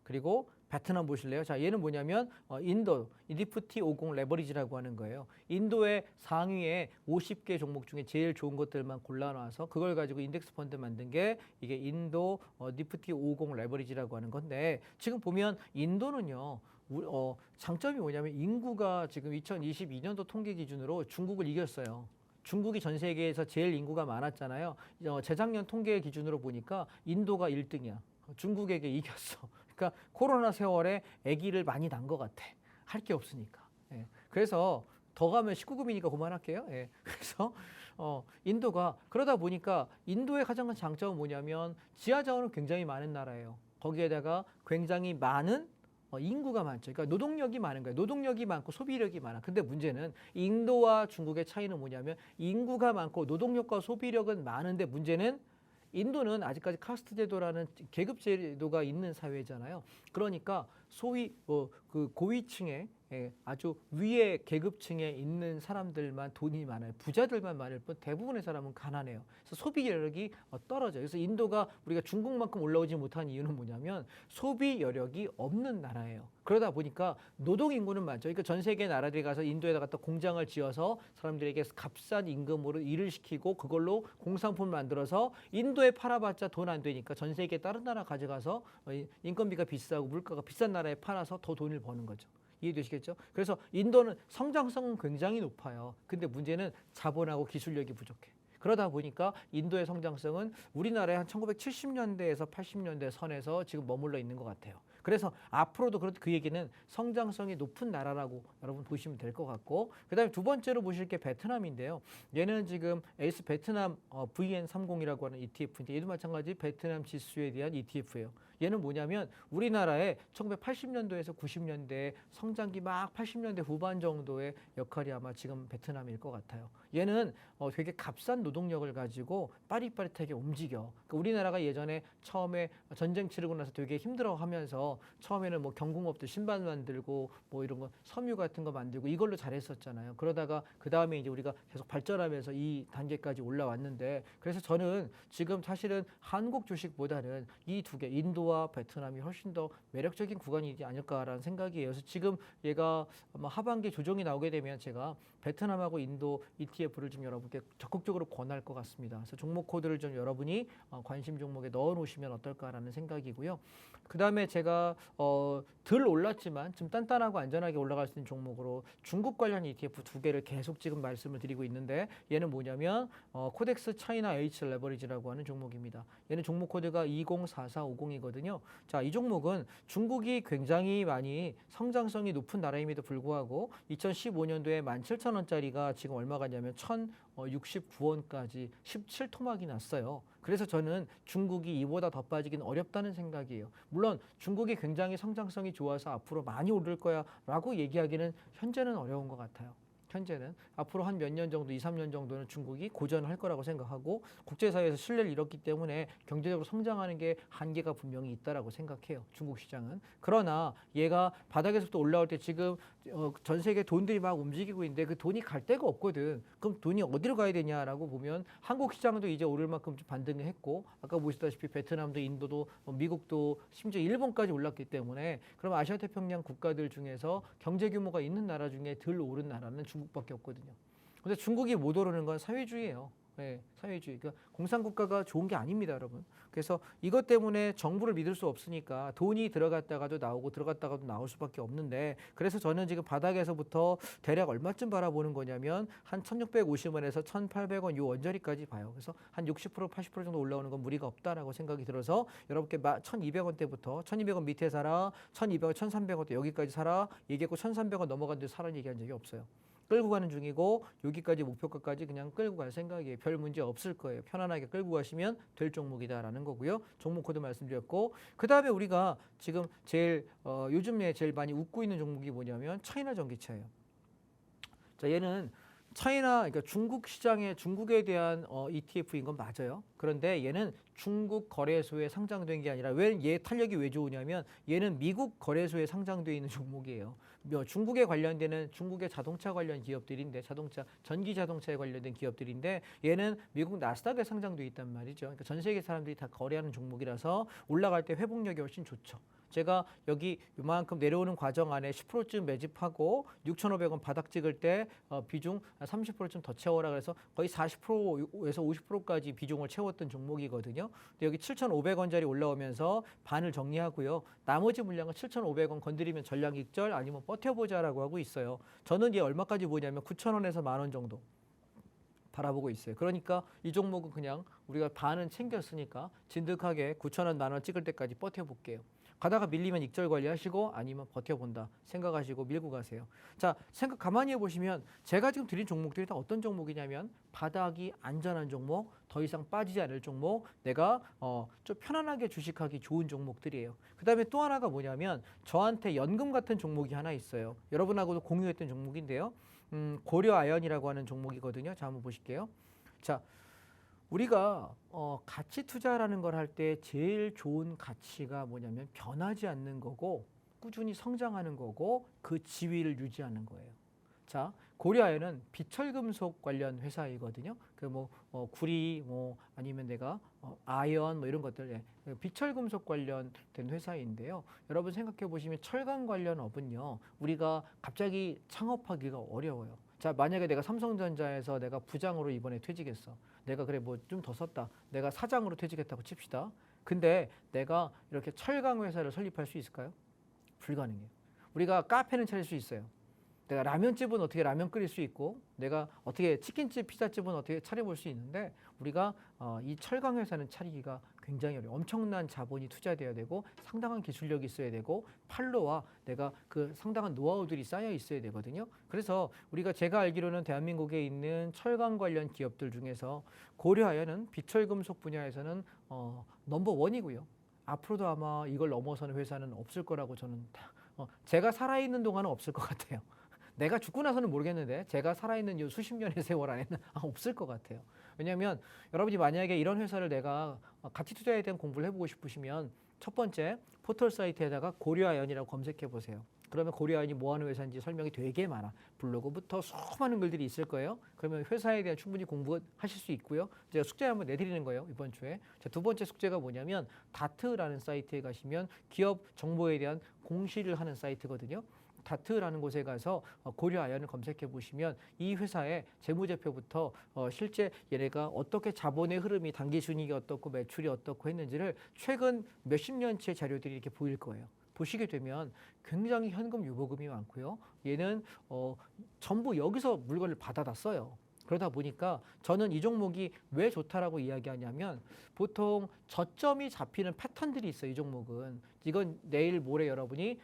그리고 베트남 보실래요? 자, 얘는 뭐냐면 인도 니프티 50 레버리지라고 하는 거예요. 인도의 상위에 50개 종목 중에 제일 좋은 것들만 골라놔서 그걸 가지고 인덱스 펀드 만든 게 이게 인도 니프티 50 레버리지라고 하는 건데 지금 보면 인도는요. 장점이 뭐냐면 인구가 지금 2022년도 통계 기준으로 중국을 이겼어요. 중국이 전 세계에서 제일 인구가 많았잖아요. 재작년 통계 기준으로 보니까 인도가 1등이야. 중국에게 이겼어. 그러니까 코로나 세월에 아기를 많이 낳은 것 같아. 할 게 없으니까. 예. 그래서 더 가면 19금이니까 그만할게요. 예. 그래서 인도가 그러다 보니까 인도의 가장 큰 장점은 뭐냐면 지하 자원은 굉장히 많은 나라예요. 거기에다가 굉장히 많은 인구가 많죠. 그러니까 노동력이 많은 거예요. 노동력이 많고 소비력이 많아. 근데 문제는 인도와 중국의 차이는 뭐냐면 인구가 많고 노동력과 소비력은 많은데 문제는 인도는 아직까지 카스트 제도라는 계급 제도가 있는 사회잖아요. 그러니까 소위 그 고위층에 아주 위에 계급층에 있는 사람들만 돈이 많아요. 부자들만 많을 뿐 대부분의 사람은 가난해요. 그래서 소비 여력이 떨어져요. 그래서 인도가 우리가 중국만큼 올라오지 못한 이유는 뭐냐면 소비 여력이 없는 나라예요. 그러다 보니까 노동 인구는 많죠. 그러니까 전 세계 나라들이 가서 인도에다 갖다 공장을 지어서 사람들에게 값싼 임금으로 일을 시키고 그걸로 공산품을 만들어서 인도에 팔아봤자 돈 안 되니까 전 세계 다른 나라 가져가서 인건비가 비싸고 물가가 비싼 나라에 팔아서 더 돈을 버는 거죠. 이해되시겠죠? 그래서 인도는 성장성은 굉장히 높아요. 근데 문제는 자본하고 기술력이 부족해. 그러다 보니까 인도의 성장성은 우리나라의 한 1970년대에서 80년대 선에서 지금 머물러 있는 것 같아요. 그래서 앞으로도 그 얘기는 성장성이 높은 나라라고 여러분 보시면 될 것 같고 그다음에 두 번째로 보실 게 베트남인데요. 얘는 지금 에이스 베트남 VN30이라고 하는 ETF인데 얘도 마찬가지 베트남 지수에 대한 ETF예요. 얘는 뭐냐면 우리나라의 1980년도에서 90년대 성장기 막 80년대 후반 정도의 역할이 아마 지금 베트남일 것 같아요. 얘는 되게 값싼 노동력을 가지고 빠릿빠릿하게 움직여. 그러니까 우리나라가 예전에 처음에 전쟁 치르고 나서 되게 힘들어하면서 처음에는 뭐 경공업들 신발 만들고 뭐 이런 거 섬유 같은 거 만들고 이걸로 잘했었잖아요. 그러다가 그 다음에 이제 우리가 계속 발전하면서 이 단계까지 올라왔는데, 그래서 저는 지금 사실은 한국 주식보다는 이 두 개, 인도와 베트남이 훨씬 더 매력적인 구간이지 않을까라는 생각이에요. 그래서 지금 얘가 아마 하반기 조정이 나오게 되면 제가 베트남하고 인도 ETF를 좀 여러분께 적극적으로 권할 것 같습니다. 그래서 종목 코드를 좀 여러분이 관심 종목에 넣어 놓으시면 어떨까라는 생각이고요. 그 다음에 제가 덜 올랐지만 좀 단단하고 안전하게 올라갈 수 있는 종목으로 중국 관련 ETF 두 개를 계속 지금 말씀을 드리고 있는데, 얘는 뭐냐면 코덱스 차이나 H 레버리지라고 하는 종목입니다. 얘는 종목 코드가 204450이거든요. 자, 이 종목은 중국이 굉장히 많이 성장성이 높은 나라임에도 불구하고 2015년도에 17,000원짜리가 지금 얼마 가냐면 1,069원까지 17토막이 났어요. 그래서 저는 중국이 이보다 더 빠지긴 어렵다는 생각이에요. 물론 중국이 굉장히 성장성이 좋아서 앞으로 많이 오를 거야 라고 얘기하기는 현재는 어려운 것 같아요. 현재는 앞으로 한 몇 년 정도, 2, 3년 정도는 중국이 고전할 거라고 생각하고, 국제사회에서 신뢰를 잃었기 때문에 경제적으로 성장하는 게 한계가 분명히 있다라고 생각해요. 중국 시장은. 그러나 얘가 바닥에서부터 올라올 때 지금 전 세계 돈들이 막 움직이고 있는데 그 돈이 갈 데가 없거든. 그럼 돈이 어디로 가야 되냐라고 보면 한국 시장도 이제 오를 만큼 좀 반등을 했고, 아까 보시다시피 베트남도 인도도 미국도 심지어 일본까지 올랐기 때문에, 그럼 아시아 태평양 국가들 중에서 경제 규모가 있는 나라 중에 덜 오른 나라는 중국밖에 없거든요. 근데 중국이 못 오르는 건 사회주의예요. 네, 사회주의. 그러니까 공산국가가 좋은 게 아닙니다, 여러분. 그래서 이것 때문에 정부를 믿을 수 없으니까 돈이 들어갔다가도 나오고 들어갔다가도 나올 수밖에 없는데, 그래서 저는 지금 바닥에서부터 대략 얼마쯤 바라보는 거냐면 한 1,650원에서 1,800원 요 언저리까지 봐요. 그래서 한 60%, 80% 정도 올라오는 건 무리가 없다라고 생각이 들어서 여러분께 1,200원대부터 1,200원 밑에 사라, 1,200원, 1,300원 대 여기까지 사라 얘기했고, 1,300원 넘어갔는데 사라는 얘기한 적이 없어요. 끌고 가는 중이고, 여기까지 목표가까지 그냥 끌고 갈 생각이에요. 별 문제 없을 거예요. 편안하게 끌고 가시면 될 종목이다라는 거고요. 종목 코드 말씀드렸고, 그 다음에 우리가 지금 제일 요즘에 제일 많이 웃고 있는 종목이 뭐냐면 차이나 전기차예요. 자, 얘는 차이나, 그러니까 중국 시장에 중국에 대한 ETF인 건 맞아요. 그런데 얘는 중국 거래소에 상장된 게 아니라, 왜 얘 탄력이 왜 좋으냐면 얘는 미국 거래소에 상장되어 있는 종목이에요. 중국에 관련되는 중국의 자동차 관련 기업들인데, 자동차 전기 자동차에 관련된 기업들인데, 얘는 미국 나스닥에 상장되어 있단 말이죠. 그러니까 전 세계 사람들이 다 거래하는 종목이라서 올라갈 때 회복력이 훨씬 좋죠. 제가 여기 이만큼 내려오는 과정 안에 10%쯤 매집하고 6,500원 바닥 찍을 때 비중 30%좀 더 채워라 그래서 거의 40%에서 50%까지 비중을 채웠던 종목이거든요. 근데 여기 7,500원짜리 올라오면서 반을 정리하고요. 나머지 물량은 7,500원 건드리면 전량 익절 아니면 버텨보자라고 하고 있어요. 저는 얘 얼마까지 보냐면 9,000원에서 10,000원 정도 바라보고 있어요. 그러니까 이 종목은 그냥 우리가 반은 챙겼으니까 진득하게 9,000원, 10,000원 찍을 때까지 버텨볼게요. 가다가 밀리면 익절 관리하시고 아니면 버텨본다 생각하시고 밀고 가세요. 자, 생각 가만히 해보시면 제가 지금 드린 종목들이 다 어떤 종목이냐면 바닥이 안전한 종목, 더 이상 빠지지 않을 종목, 내가 좀 편안하게 주식하기 좋은 종목들이에요. 그 다음에 또 하나가 뭐냐면 저한테 연금 같은 종목이 하나 있어요. 여러분하고도 공유했던 종목인데요. 고려아연이라고 하는 종목이거든요. 자, 한번 보실게요. 자, 우리가 가치 투자라는 걸 할 때 제일 좋은 가치가 뭐냐면 변하지 않는 거고 꾸준히 성장하는 거고 그 지위를 유지하는 거예요. 자, 고려아연은 비철금속 관련 회사이거든요. 그 뭐 구리 뭐 아니면 내가 아연 뭐 이런 것들, 비철금속 관련된 회사인데요. 여러분 생각해 보시면 철강 관련 업은요, 우리가 갑자기 창업하기가 어려워요. 자, 만약에 내가 삼성전자에서 내가 부장으로 이번에 퇴직했어. 내가 그래 뭐 좀 더 썼다. 내가 사장으로 퇴직했다고 칩시다. 근데 내가 이렇게 철강 회사를 설립할 수 있을까요? 불가능해요. 우리가 카페는 차릴 수 있어요. 내가 라면집은 어떻게 라면 끓일 수 있고, 내가 어떻게 치킨집, 피자집은 어떻게 차려볼 수 있는데, 우리가 이 철강 회사는 차리기가 굉장히 어려워요. 엄청난 자본이 투자돼야 되고 상당한 기술력이 있어야 되고 판로와 내가 그 상당한 노하우들이 쌓여 있어야 되거든요. 그래서 제가 알기로는 대한민국에 있는 철강 관련 기업들 중에서 고려아연은 비철금속 분야에서는 넘버 원이고요. 앞으로도 아마 이걸 넘어서는 회사는 없을 거라고 저는 제가 살아있는 동안은 없을 것 같아요. 내가 죽고 나서는 모르겠는데 제가 살아있는 이 수십 년의 세월 안에는 없을 것 같아요. 왜냐하면 여러분이 만약에 이런 회사를 내가 가치 투자에 대한 공부를 해보고 싶으시면 첫 번째 포털 사이트에다가 고려아연이라고 검색해 보세요. 그러면 고려아연이 뭐 하는 회사인지 설명이 되게 많아. 블로그부터 수많은 글들이 있을 거예요. 그러면 회사에 대한 충분히 공부하실 수 있고요. 제가 숙제 한번 내드리는 거예요, 이번 주에. 자, 두 번째 숙제가 뭐냐면 다트라는 사이트에 가시면 기업 정보에 대한 공시를 하는 사이트거든요. 다트라는 곳에 가서 고려아연을 검색해 보시면 이 회사의 재무제표부터 실제 얘네가 어떻게 자본의 흐름이 단기 순이익이 어떻고 매출이 어떻고 했는지를 최근 몇십 년치의 자료들이 이렇게 보일 거예요. 보시게 되면 굉장히 현금 유보금이 많고요. 얘는 전부 여기서 물건을 받아다 써요. 그러다 보니까 저는 이 종목이 왜 좋다라고 이야기하냐면 보통 저점이 잡히는 패턴들이 있어요. 이 종목은. 이건 내일 모레 여러분이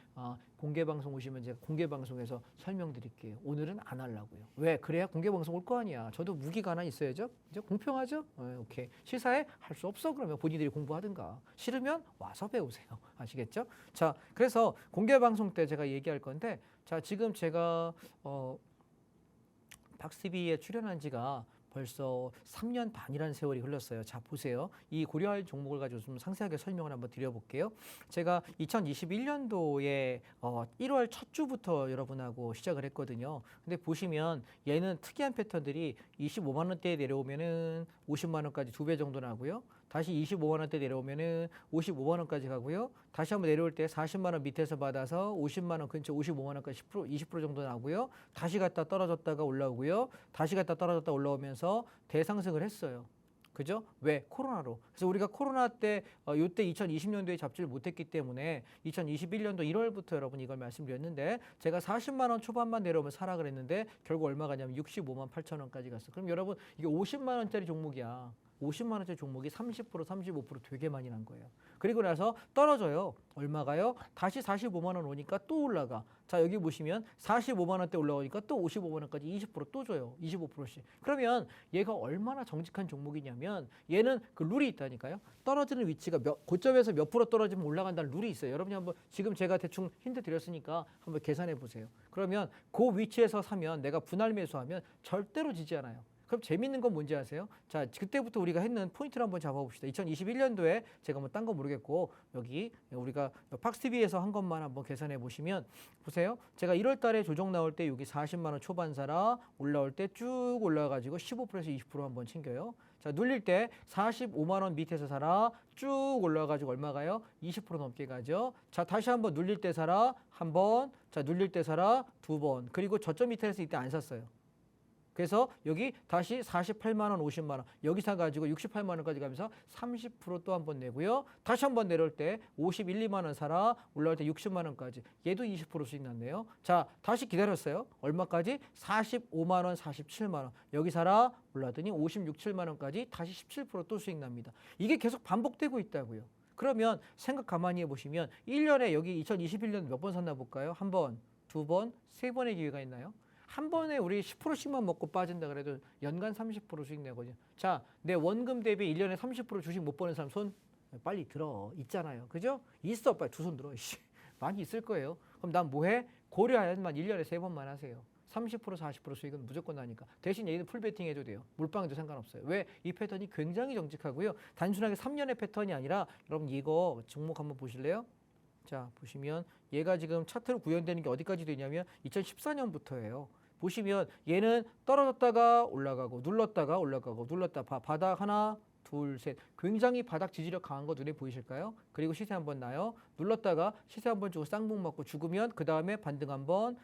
공개 방송 오시면 제가 공개 방송에서 설명드릴게요. 오늘은 안 하려고요. 왜? 그래야 공개 방송 올 거 아니야. 저도 무기가 하나 있어야죠. 이제 공평하죠? 오케이. 시사에 할 수 없어 그러면 본인들이 공부하든가. 싫으면 와서 배우세요. 아시겠죠? 자, 그래서 공개 방송 때 제가 얘기할 건데 자, 지금 제가 박스비에 출연한 지가 벌써 3년 반이라는 세월이 흘렀어요. 자, 보세요. 이 고려아연 종목을 가지고 좀 상세하게 설명을 한번 드려볼게요. 제가 2021년도에 1월 첫 주부터 여러분하고 시작을 했거든요. 근데 보시면 얘는 특이한 패턴들이 25만 원대에 내려오면은 50만 원까지 2배 정도 나고요. 다시 25만 원대 내려오면은 55만 원까지 가고요. 다시 한번 내려올 때 40만 원 밑에서 받아서 50만 원 근처 55만 원까지 10%, 20% 정도 나고요. 다시 갔다 떨어졌다가 올라오고요. 다시 갔다 떨어졌다 올라오면서 대상승을 했어요. 그죠? 왜? 코로나로. 그래서 우리가 코로나 때 이때 2020년도에 잡지를 못했기 때문에 2021년도 1월부터 여러분 이걸 말씀드렸는데 제가 40만 원 초반만 내려오면 사라 그랬는데 결국 얼마 가냐면 65만 8천 원까지 갔어. 그럼 여러분 이게 50만 원짜리 종목이야. 50만 원짜리 종목이 30%, 35% 되게 많이 난 거예요. 그리고 나서 떨어져요. 얼마가요? 다시 45만 원 오니까 또 올라가. 자, 여기 보시면 45만 원대 올라오니까 또 55만 원까지 20%또 줘요. 25%씩. 그러면 얘가 얼마나 정직한 종목이냐면 얘는 그 룰이 있다니까요. 떨어지는 위치가 고점에서 몇 프로 떨어지면 올라간다는 룰이 있어요. 여러분이 한번 지금 제가 대충 힌트 드렸으니까 한번 계산해 보세요. 그러면 그 위치에서 사면 내가 분할 매수하면 절대로 지지 않아요. 그럼 재밌는 건 뭔지 아세요? 자, 그때부터 우리가 했는 포인트를 한번 잡아봅시다. 2021년도에 제가 뭐 딴 거 모르겠고 여기 우리가 팍스TV에서 한 것만 한번 계산해 보시면 보세요. 제가 1월 달에 조정 나올 때 여기 40만 원 초반 사라 올라올 때 쭉 올라가지고 15%에서 20% 한번 챙겨요. 자, 눌릴 때 45만 원 밑에서 사라 쭉 올라가지고 얼마 가요? 20% 넘게 가죠. 자, 다시 한번 눌릴 때 사라 한 번, 자, 눌릴 때 사라 두 번. 그리고 저점 밑에서 이때 안 샀어요. 그래서 여기 다시 48만 원, 50만 원 여기 사가지고 68만 원까지 가면서 30% 또 한 번 내고요. 다시 한 번 내려올 때 51, 2만 원 사라 올라올 때 60만 원까지 얘도 20% 수익 났네요. 자, 다시 기다렸어요. 얼마까지? 45만 원, 47만 원 여기 사라 올라더니 56, 7만 원까지 다시 17% 또 수익 납니다. 이게 계속 반복되고 있다고요. 그러면 생각 가만히 해보시면 1년에 여기 2021년 몇 번 샀나 볼까요? 한 번, 두 번, 세 번의 기회가 있나요? 한 번에 우리 10%씩만 먹고 빠진다 그래도 연간 30% 수익 내거든요. 자, 내 원금 대비 1년에 30% 주식 못 버는 사람 손 빨리 들어. 있잖아요. 그죠? 있어. 빨리 두 손 들어. 많이 있을 거예요. 그럼 난 뭐해? 고려아연만 1년에 3번만 하세요. 30%, 40% 수익은 무조건 나니까. 대신 얘는 풀베팅 해도 돼요. 물방에도 상관없어요. 왜? 이 패턴이 굉장히 정직하고요. 단순하게 3년의 패턴이 아니라 여러분 이거 종목 한번 보실래요? 자, 보시면 얘가 지금 차트로 구현되는 게 어디까지 되냐면 2014년부터예요. 보시면 얘는 떨어졌다가 올라가고 눌렀다가 올라가고 눌렀다 바닥 하나 둘 셋 굉장히 바닥 지지력 강한 거 눈에 보이실까요? 그리고 시세 한번 나요. 눌렀다가 시세 한번 주고 쌍봉 맞고 죽으면 그 다음에 반등 한번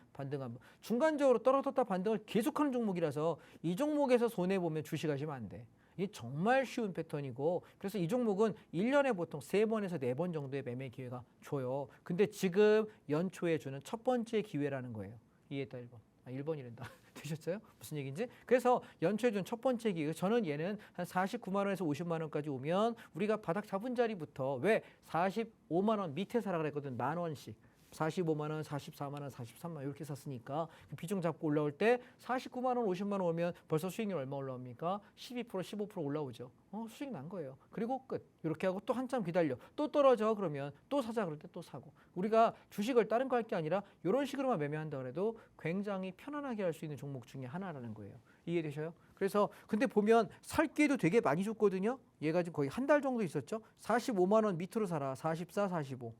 중간적으로 떨어졌다 반등을 계속하는 종목이라서 이 종목에서 손해보면 주식하시면 안 돼. 이게 정말 쉬운 패턴이고 그래서 이 종목은 1년에 보통 3번에서 4번 정도의 매매 기회가 줘요. 근데 지금 연초에 주는 첫 번째 기회라는 거예요. 이해했다 1번. 1번이란다. 되셨어요? 무슨 얘기인지? 그래서 연초에 준 첫 번째 기회. 저는 얘는 한 49만 원에서 50만 원까지 오면 우리가 바닥 잡은 자리부터 왜 45만 원 밑에 사라 그랬거든. 만 원씩. 45만 원, 44만 원, 43만 원 이렇게 샀으니까 비중 잡고 올라올 때 49만 원, 50만 원 오면 벌써 수익률 얼마 올라옵니까? 12%, 15% 올라오죠. 수익 난 거예요. 그리고 끝. 이렇게 하고 또 한참 기다려. 또 떨어져. 그러면 또 사자 그럴 때 또 사고. 우리가 주식을 다른 거 할 게 아니라 이런 식으로만 매매한다 그래도 굉장히 편안하게 할 수 있는 종목 중에 하나라는 거예요. 이해되셔요? 그래서 근데 보면 살 기회도 되게 많이 줬거든요. 얘가 지금 거의 한 달 정도 있었죠. 45만 원 밑으로 살아. 44, 45.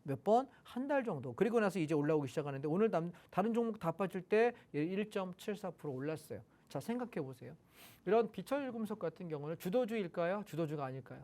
몇 번? 한 달 정도. 그리고 나서 이제 올라오기 시작하는데 오늘 다른 종목 다 빠질 때 1.74% 올랐어요. 자, 생각해 보세요. 이런 비철금속 같은 경우는 주도주일까요? 주도주가 아닐까요?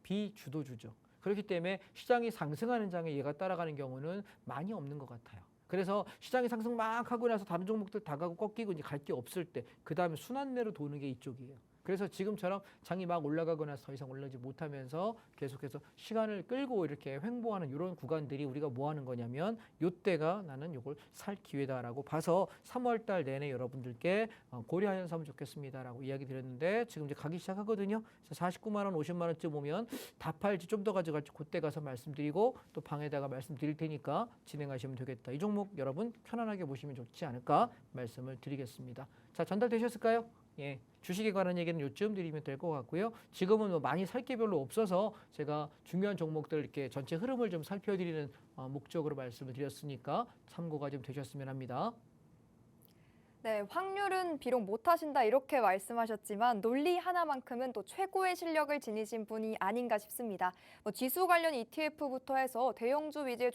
비주도주죠. 그렇기 때문에 시장이 상승하는 장에 얘가 따라가는 경우는 많이 없는 것 같아요. 그래서 시장이 상승 막 하고 나서 다른 종목들 다 가고 꺾이고 이제 갈 게 없을 때 그 다음에 순환매로 도는 게 이쪽이에요. 그래서 지금처럼 장이 막 올라가고 나서 더 이상 올라가지 못하면서 계속해서 시간을 끌고 이렇게 횡보하는 이런 구간들이 우리가 뭐 하는 거냐면 요때가 나는 요걸 살 기회다라고 봐서 3월 달 내내 여러분들께 고려하셔서 하면 좋겠습니다라고 이야기 드렸는데 지금 이제 가기 시작하거든요. 그래서 49만 원, 50만 원쯤 오면 다 팔지 좀 더 가져갈지 그때 가서 말씀드리고 또 방에다가 말씀드릴 테니까 진행하시면 되겠다. 이 종목 여러분 편안하게 보시면 좋지 않을까 말씀을 드리겠습니다. 자, 전달되셨을까요? 예, 주식에 관한 얘기는 요쯤 드리면 될 것 같고요. 지금은 뭐 많이 살 게 별로 없어서 제가 중요한 종목들 이렇게 전체 흐름을 좀 살펴드리는 목적으로 말씀을 드렸으니까 참고가 좀 되셨으면 합니다. 네, 확률은 비록 못하신다 이렇게 말씀하셨지만 논리 하나만큼은 또 최고의 실력을 지니신 분이 아닌가 싶습니다. 지수 관련 ETF부터 해서 대형주 위주의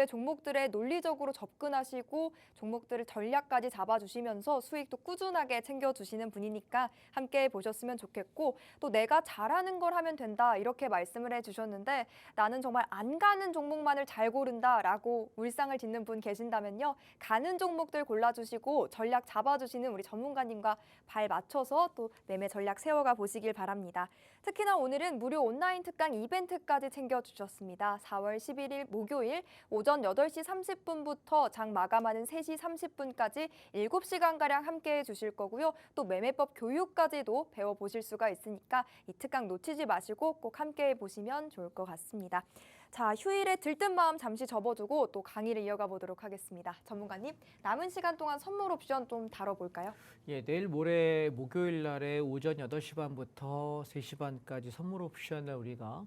종목들에 논리적으로 접근하시고 종목들을 전략까지 잡아주시면서 수익도 꾸준하게 챙겨주시는 분이니까 함께 보셨으면 좋겠고 또 내가 잘하는 걸 하면 된다 이렇게 말씀을 해주셨는데 나는 정말 안 가는 종목만을 잘 고른다라고 울상을 짓는 분 계신다면요. 가는 종목들 골라주시고 전략 잡아주시는 우리 전문가님과 발 맞춰서 또 매매 전략 세워가 보시길 바랍니다. 특히나 오늘은 무료 온라인 특강 이벤트까지 챙겨주셨습니다. 4월 11일 목요일 오전 8시 30분부터 장 마감하는 3시 30분까지 7시간가량 함께해 주실 거고요. 또 매매법 교육까지도 배워보실 수가 있으니까 이 특강 놓치지 마시고 꼭 함께해 보시면 좋을 것 같습니다. 자, 휴일에 들뜬 마음 잠시 접어두고 또 강의를 이어가 보도록 하겠습니다. 전문가님, 남은 시간 동안 선물 옵션 좀 다뤄볼까요? 예, 내일 모레 목요일 날에 오전 8시 반부터 3시 반까지 선물 옵션을 우리가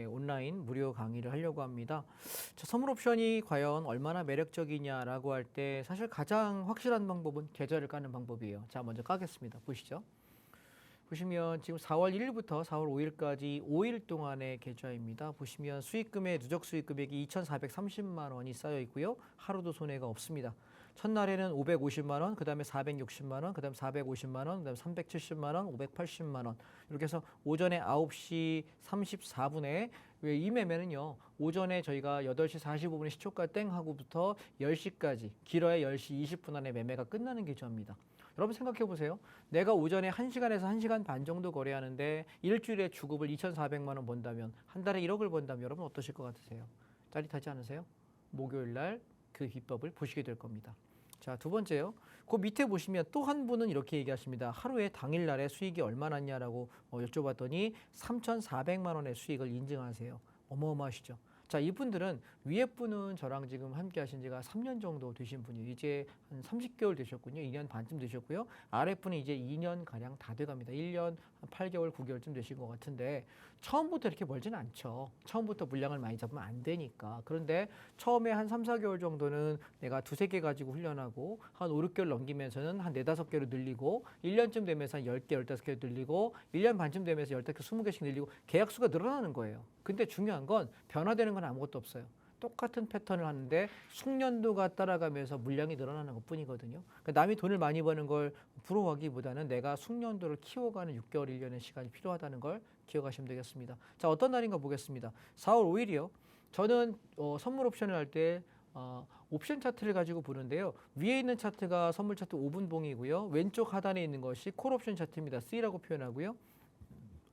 온라인 무료 강의를 하려고 합니다. 자, 선물 옵션이 과연 얼마나 매력적이냐라고 할 때 사실 가장 확실한 방법은 계좌를 까는 방법이에요. 자, 먼저 까겠습니다. 보시죠. 보시면 지금 4월 1일부터 4월 5일까지 5일 동안의 계좌입니다. 보시면 수익금의 누적 수익 금액이 2,430만 원이 쌓여 있고요. 하루도 손해가 없습니다. 첫날에는 550만 원, 그다음에 460만 원, 그다음 450만 원, 그다음 370만 원, 580만 원. 이렇게 해서 오전에 9시 34분에 이 매매는요. 오전에 저희가 8시 45분에 시초가 땡 하고부터 10시까지 길어야 10시 20분 안에 매매가 끝나는 계좌입니다. 여러분 생각해 보세요. 내가 오전에 1시간에서 1시간 반 정도 거래하는데 일주일에 주급을 2,400만 원 번다면 한 달에 1억을 번다면 여러분 어떠실 것 같으세요? 짜릿하지 않으세요? 목요일 날 그 비법을 보시게 될 겁니다. 자, 두 번째요. 그 밑에 보시면 또 한 분은 이렇게 얘기하십니다. 하루에 당일날에 수익이 얼마나 났냐라고 여쭤봤더니 3,400만 원의 수익을 인증하세요. 어마어마하시죠? 자, 이분들은 위에 분은 저랑 지금 함께 하신 지가 3년 정도 되신 분이에요. 이제 한 30개월 되셨군요. 2년 반쯤 되셨고요. 아래 분은 이제 2년 가량 다 돼갑니다. 1년 한 8개월, 9개월쯤 되신 것 같은데 처음부터 이렇게 멀지는 않죠. 처음부터 물량을 많이 잡으면 안 되니까. 그런데 처음에 한 3, 4개월 정도는 내가 2, 3개 가지고 훈련하고 한 5, 6개월 넘기면서는 한 4, 5개로 늘리고 1년쯤 되면서 한 10개, 15개 늘리고 1년 반쯤 되면서 15개, 20개씩 늘리고 계약수가 늘어나는 거예요. 근데 중요한 건 변화되는 건 아무것도 없어요. 똑같은 패턴을 하는데 숙련도가 따라가면서 물량이 늘어나는 것뿐이거든요. 그러니까 남이 돈을 많이 버는 걸 부러워하기보다는 내가 숙련도를 키워가는 6개월, 1년의 시간이 필요하다는 걸 기억하시면 되겠습니다. 자, 어떤 날인가 보겠습니다. 4월 5일이요. 저는 선물 옵션을 할 때 옵션 차트를 가지고 보는데요. 위에 있는 차트가 선물 차트 5분봉이고요. 왼쪽 하단에 있는 것이 콜 옵션 차트입니다. C라고 표현하고요.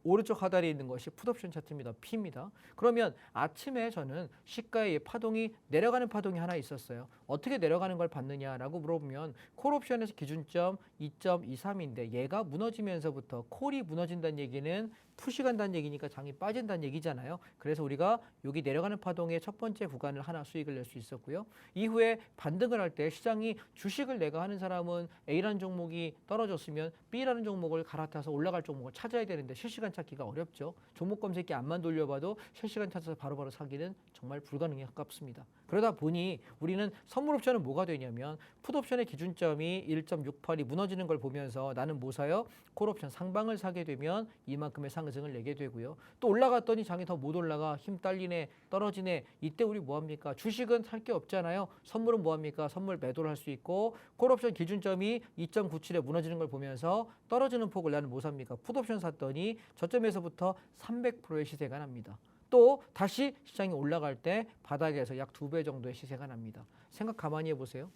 오른쪽 하단에 있는 것이 풋옵션 차트입니다. P입니다. 그러면 아침에 저는 시가의 파동이 내려가는 파동이 하나 있었어요. 어떻게 내려가는 걸 봤느냐라고 물어보면 콜옵션에서 기준점 2.23인데 얘가 무너지면서부터 콜이 무너진다는 얘기는 푸시 간다는 얘기니까 장이 빠진다는 얘기잖아요. 그래서 우리가 여기 내려가는 파동의 첫 번째 구간을 하나 수익을 낼 수 있었고요. 이후에 반등을 할 때 시장이 주식을 내가 하는 사람은 A라는 종목이 떨어졌으면 B라는 종목을 갈아타서 올라갈 종목을 찾아야 되는데 실시간 찾기가 어렵죠. 종목 검색기 안만 돌려봐도 실시간 찾아서 바로바로 사기는 정말 불가능에 가깝습니다. 그러다 보니 우리는 선물 옵션은 뭐가 되냐면 풋옵션의 기준점이 1.68이 무너지는 걸 보면서 나는 뭐 사요? 콜옵션 상방을 사게 되면 이만큼의 상승을 내게 되고요. 또 올라갔더니 장이 더 못 올라가 힘 딸리네 떨어지네 이때 우리 뭐합니까? 주식은 살 게 없잖아요. 선물은 뭐합니까? 선물 매도를 할 수 있고 콜옵션 기준점이 2.97에 무너지는 걸 보면서 떨어지는 폭을 나는 뭐 삽니까? 풋옵션 샀더니 저점에서부터 300%의 시세가 납니다. 또 다시 시장이 올라갈 때 바닥에서 약 2배 정도의 시세가 납니다. 생각 가만히 해보세요.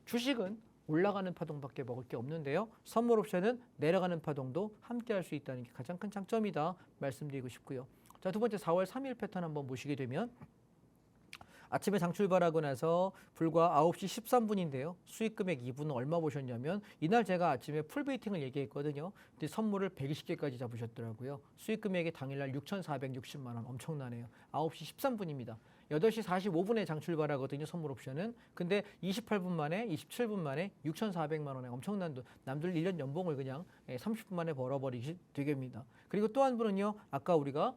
주식은 올라가는 파동밖에 먹을 게 없는데요. 선물 옵션은 내려가는 파동도 함께 할 수 있다는 게 가장 큰 장점이다 말씀드리고 싶고요. 자, 두 번째 4월 3일 패턴 한번 보시게 되면 아침에 장 출발하고 나서 불과 9시 13분인데요. 수익 금액 2분은 얼마 보셨냐면 이날 제가 아침에 풀베이팅을 얘기했거든요. 근데 선물을 120개까지 잡으셨더라고요. 수익 금액이 당일날 6,460만 원 엄청나네요. 9시 13분입니다. 8시 45분에 장 출발하거든요. 선물 옵션은. 근데 28분 만에 27분 만에 6,400만 원에 엄청난 돈. 남들 1년 연봉을 그냥 30분 만에 벌어버리시 되겠습니다. 그리고 또 한 분은요. 아까 우리가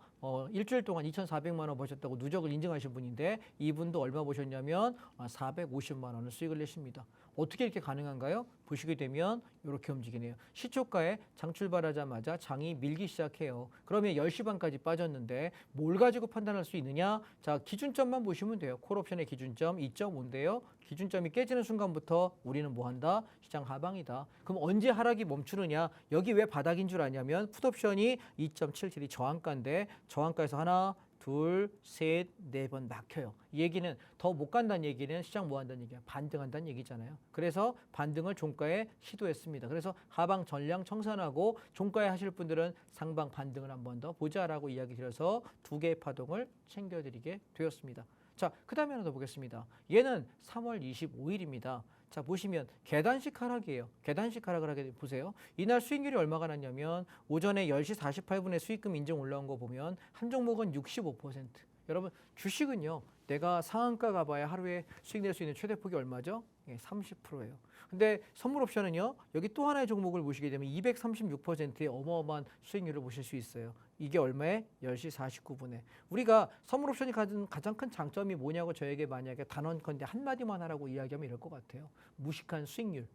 일주일 동안 2,400만 원 버셨다고 누적을 인증하신 분인데 이분도 얼마 보셨냐면 450만 원을 수익을 내십니다. 어떻게 이렇게 가능한가요? 보시게 되면 이렇게 움직이네요. 시초가에 장 출발하자마자 장이 밀기 시작해요. 그러면 10시 반까지 빠졌는데 뭘 가지고 판단할 수 있느냐? 자, 기준점만 보시면 돼요. 콜옵션의 기준점 2.5인데요. 기준점이 깨지는 순간부터 우리는 뭐 한다? 시장 하방이다. 그럼 언제 하락이 멈추느냐? 여기 왜 바닥인 줄 아냐면 풋옵션이 2.77이 저항가인데 저항가에서 하나, 둘, 셋, 네 번 막혀요. 이 얘기는 더 못 간다는 얘기는 시장 뭐 한다는 얘기야? 반등한다는 얘기잖아요. 그래서 반등을 종가에 시도했습니다. 그래서 하방 전량 청산하고 종가에 하실 분들은 상방 반등을 한 번 더 보자라고 이야기 드려서 두 개의 파동을 챙겨드리게 되었습니다. 자, 그 다음에 하나 더 보겠습니다. 얘는 3월 25일입니다. 자, 보시면 계단식 하락이에요. 계단식 하락을 하게 보세요. 이날 수익률이 얼마가 났냐면 오전에 10시 48분에 수익금 인증 올라온 거 보면 한 종목은 65%. 여러분 주식은요. 내가 상한가 가봐야 하루에 수익 낼 수 있는 최대폭이 얼마죠? 30%예요. 근데 선물 옵션은요. 여기 또 하나의 종목을 보시게 되면 236%의 어마어마한 수익률을 보실 수 있어요. 이게 얼마에? 10시 49분에. 우리가 선물 옵션이 가장 큰 장점이 뭐냐고 저에게 만약에 단언컨대 한마디만 하라고 이야기하면 이럴 것 같아요. 무식한 수익률.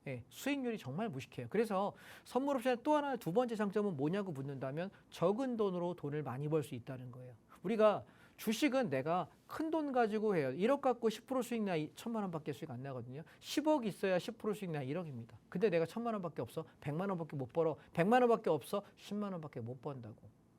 예, 수익률이 정말 무식해요. 그래서 선물 옵션의 또 하나 두 번째 장점은 뭐냐고 묻는다면 적은 돈으로 돈을 많이 벌 수 있다는 거예요. 우리가 주식은 내가 큰 돈 가지고 해요. 1억 갖고 10% 수익 나 1,000만 원밖에 수익 안 나거든요. 10억 있어야 10% 수익 나 1억입니다. 근데 내가 1,000만 원밖에 없어. 100만 원밖에 못 벌어. 100만 원밖에 없어. 10만 원밖에 못 번다고.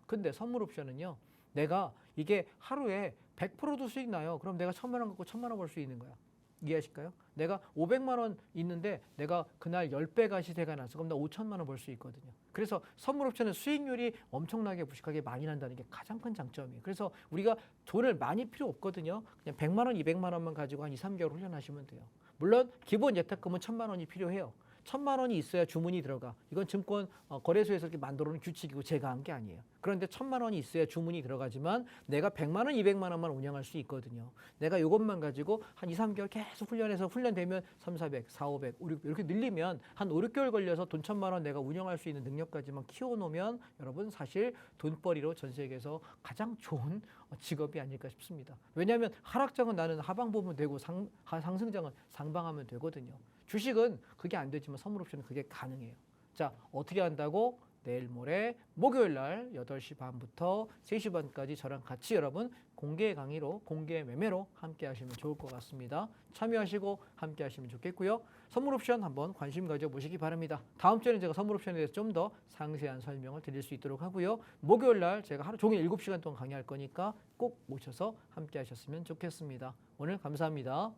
근데 선물 옵션은요. 내가 이게 하루에 100%도 수익 나요. 그럼 내가 1,000만 원 갖고 1,000만 원 벌 수 있는 거야. 이해하실까요? 내가 500만 원 있는데 내가 그날 10배가 시세가 나서 그럼 나 5천만 원 벌 수 있거든요. 그래서 선물 옵션은 수익률이 엄청나게 무식하게 많이 난다는 게 가장 큰 장점이에요. 그래서 우리가 돈을 많이 필요 없거든요. 그냥 100만 원, 200만 원만 가지고 한 2, 3개월 훈련하시면 돼요. 물론 기본 예탁금은 1,000만 원이 필요해요. 1,000만 원이 있어야 주문이 들어가. 이건 증권 거래소에서 이렇게 만들어 놓은 규칙이고 제가 한 게 아니에요. 그런데 1,000만 원이 있어야 주문이 들어가지만 내가 100만 원, 200만 원만 운영할 수 있거든요. 내가 이것만 가지고 한 2, 3개월 계속 훈련해서 훈련되면 3, 400, 4, 500, 5, 600 이렇게 늘리면 한 5, 6개월 걸려서 돈 1,000만 원 내가 운영할 수 있는 능력까지만 키워놓으면 여러분 사실 돈벌이로 전 세계에서 가장 좋은 직업이 아닐까 싶습니다. 왜냐하면 하락장은 나는 하방 보면 되고 상승장은 상방하면 되거든요. 주식은 그게 안 되지만 선물 옵션은 그게 가능해요. 자, 어떻게 한다고? 내일 모레 목요일 날 8시 반부터 3시 반까지 저랑 같이 여러분 공개 강의로 공개 매매로 함께 하시면 좋을 것 같습니다. 참여하시고 함께 하시면 좋겠고요. 선물 옵션 한번 관심 가져보시기 바랍니다. 다음 주에는 제가 선물 옵션에 대해서 좀 더 상세한 설명을 드릴 수 있도록 하고요. 목요일 날 제가 하루 종일 7시간 동안 강의할 거니까 꼭 오셔서 함께 하셨으면 좋겠습니다. 오늘 감사합니다.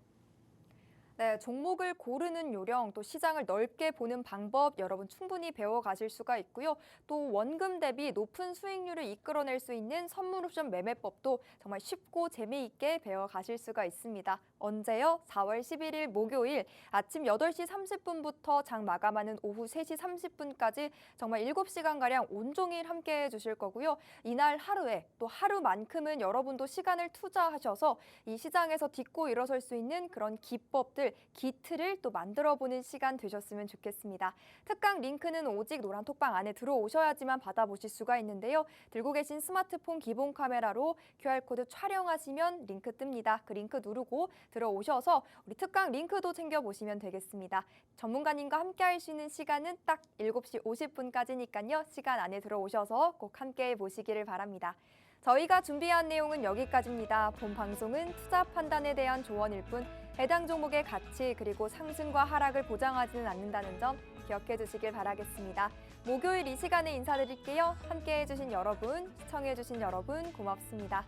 네, 종목을 고르는 요령, 또 시장을 넓게 보는 방법 여러분 충분히 배워가실 수가 있고요. 또 원금 대비 높은 수익률을 이끌어낼 수 있는 선물 옵션 매매법도 정말 쉽고 재미있게 배워가실 수가 있습니다. 언제요? 4월 11일 목요일 아침 8시 30분부터 장 마감하는 오후 3시 30분까지 정말 7시간가량 온종일 함께 해주실 거고요. 이날 하루에 또 하루만큼은 여러분도 시간을 투자하셔서 이 시장에서 딛고 일어설 수 있는 그런 기법들, 기틀을 또 만들어보는 시간 되셨으면 좋겠습니다. 특강 링크는 오직 노란톡방 안에 들어오셔야지만 받아보실 수가 있는데요. 들고 계신 스마트폰 기본 카메라로 QR코드 촬영하시면 링크 뜹니다. 그 링크 누르고 들어오셔서 우리 특강 링크도 챙겨보시면 되겠습니다. 전문가님과 함께 할 수 있는 시간은 딱 7시 50분까지니까요. 시간 안에 들어오셔서 꼭 함께 보시기를 바랍니다. 저희가 준비한 내용은 여기까지입니다. 본 방송은 투자 판단에 대한 조언일 뿐 해당 종목의 가치 그리고 상승과 하락을 보장하지는 않는다는 점 기억해 주시길 바라겠습니다. 목요일 이 시간에 인사드릴게요. 함께해 주신 여러분, 시청해 주신 여러분 고맙습니다.